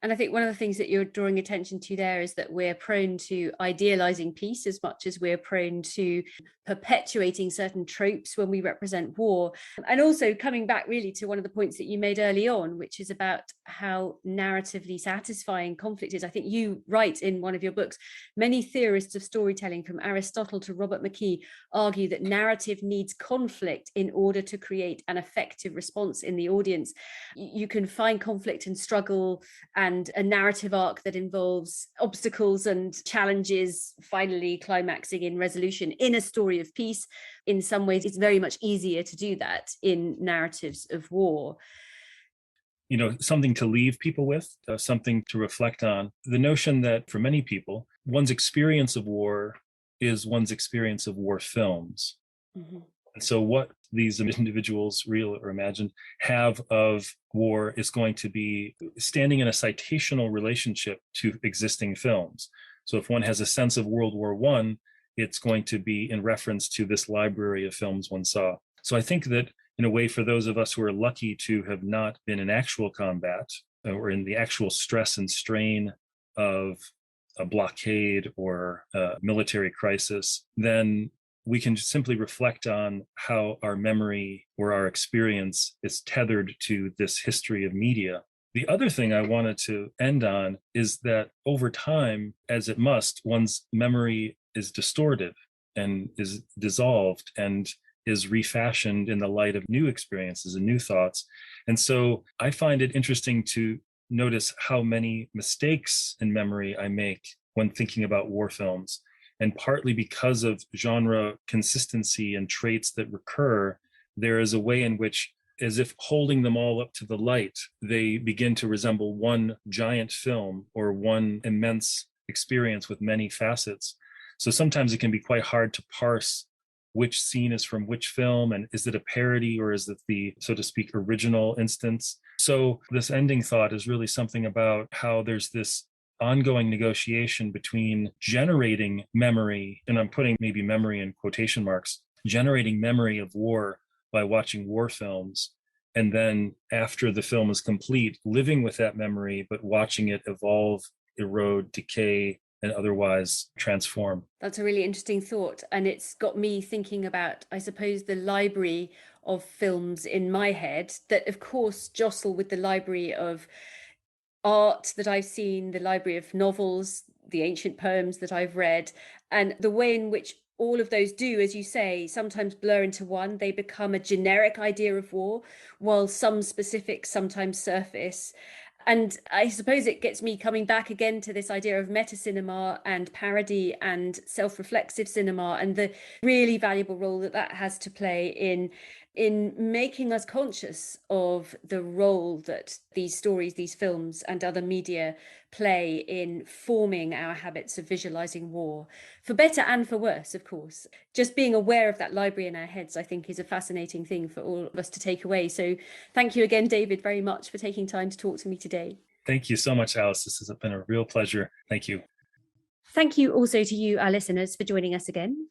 And I think one of the things that you're drawing attention to there is that we're prone to idealizing peace as much as we're prone to perpetuating certain tropes when we represent war. And also coming back really to one of the points that you made early on, which is about how narratively satisfying conflict is. I think you write in one of your books, many theorists of storytelling from Aristotle to Robert McKee argue that narrative needs conflict in order to create an effective response in the audience. You can find conflict and struggle and a narrative arc that involves obstacles and challenges finally climaxing in resolution in a story of peace. In some ways, it's very much easier to do that in narratives of war. Something to leave people with, something to reflect on. The notion that for many people, one's experience of war is one's experience of war films. Mm-hmm. And so what these individuals, real or imagined, have of war is going to be standing in a citational relationship to existing films. So if one has a sense of World War I, it's going to be in reference to this library of films one saw. So I think that in a way, for those of us who are lucky to have not been in actual combat or in the actual stress and strain of a blockade or a military crisis, then we can simply reflect on how our memory or our experience is tethered to this history of media. The other thing I wanted to end on is that over time, as it must, one's memory is distorted and is dissolved and is refashioned in the light of new experiences and new thoughts. And so I find it interesting to notice how many mistakes in memory I make when thinking about war films. And partly because of genre consistency and traits that recur, there is a way in which, as if holding them all up to the light, they begin to resemble one giant film or one immense experience with many facets. So sometimes it can be quite hard to parse which scene is from which film, and is it a parody or is it the, so to speak, original instance? So this ending thought is really something about how there's this ongoing negotiation between generating memory, and I'm putting maybe memory in quotation marks, generating memory of war by watching war films, And then after the film is complete, living with that memory, but watching it evolve, erode, decay, and otherwise transform. That's a really interesting thought. And it's got me thinking about, I suppose, the library of films in my head that, of course, jostle with the library of art that I've seen, the library of novels, the ancient poems that I've read, and the way in which all of those do, as you say, sometimes blur into one. They become a generic idea of war, while some specifics sometimes surface. And I suppose it gets me coming back again to this idea of meta cinema and parody and self-reflexive cinema, and the really valuable role that that has to play in making us conscious of the role that these stories, these films, and other media play in forming our habits of visualizing war, for better and for worse, of course. Just being aware of that library in our heads, I think, is a fascinating thing for all of us to take away. So thank you again, David, very much for taking time to talk to me today. Thank you so much, Alice. This has been a real pleasure. Thank you. Thank you also to you, our listeners, for joining us again.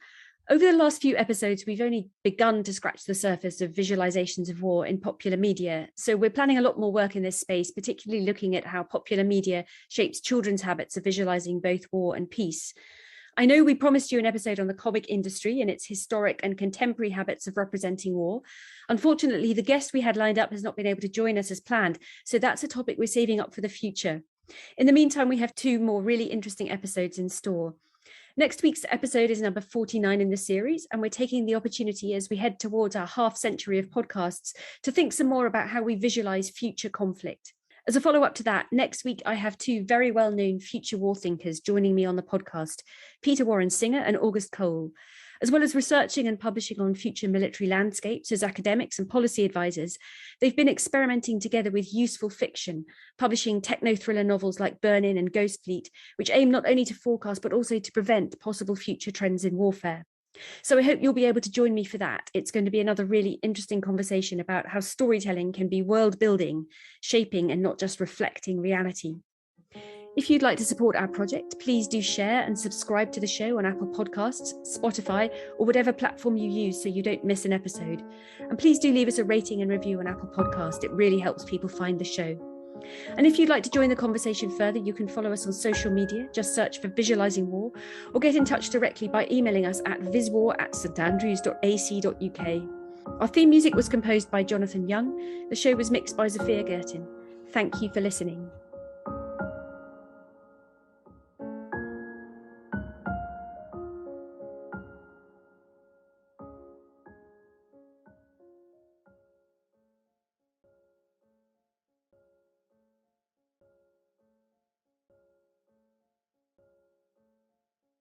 Over the last few episodes, we've only begun to scratch the surface of visualizations of war in popular media. So we're planning a lot more work in this space, particularly looking at how popular media shapes children's habits of visualizing both war and peace. I know we promised you an episode on the comic industry and its historic and contemporary habits of representing war. Unfortunately, the guest we had lined up has not been able to join us as planned, so that's a topic we're saving up for the future. In the meantime, we have 2 more really interesting episodes in store. Next week's episode is number 49 in the series, and we're taking the opportunity as we head towards our half century of podcasts to think some more about how we visualize future conflict. As a follow-up to that, next week I have 2 very well-known future war thinkers joining me on the podcast, Peter Warren Singer and August Cole. As well as researching and publishing on future military landscapes as academics and policy advisors, they've been experimenting together with useful fiction, publishing techno-thriller novels like Burn-In and Ghost Fleet, which aim not only to forecast but also to prevent possible future trends in warfare. So I hope you'll be able to join me for that. It's going to be another really interesting conversation about how storytelling can be world-building, shaping and not just reflecting reality. If you'd like to support our project, please do share and subscribe to the show on Apple Podcasts, Spotify, or whatever platform you use so you don't miss an episode. And please do leave us a rating and review on Apple Podcast. It really helps people find the show. And if you'd like to join the conversation further, you can follow us on social media. Just search for Visualizing War, or get in touch directly by emailing us at viswar@standrews.ac.uk. Our theme music was composed by Jonathan Young. The show was mixed by Zafir Gertin. Thank you for listening.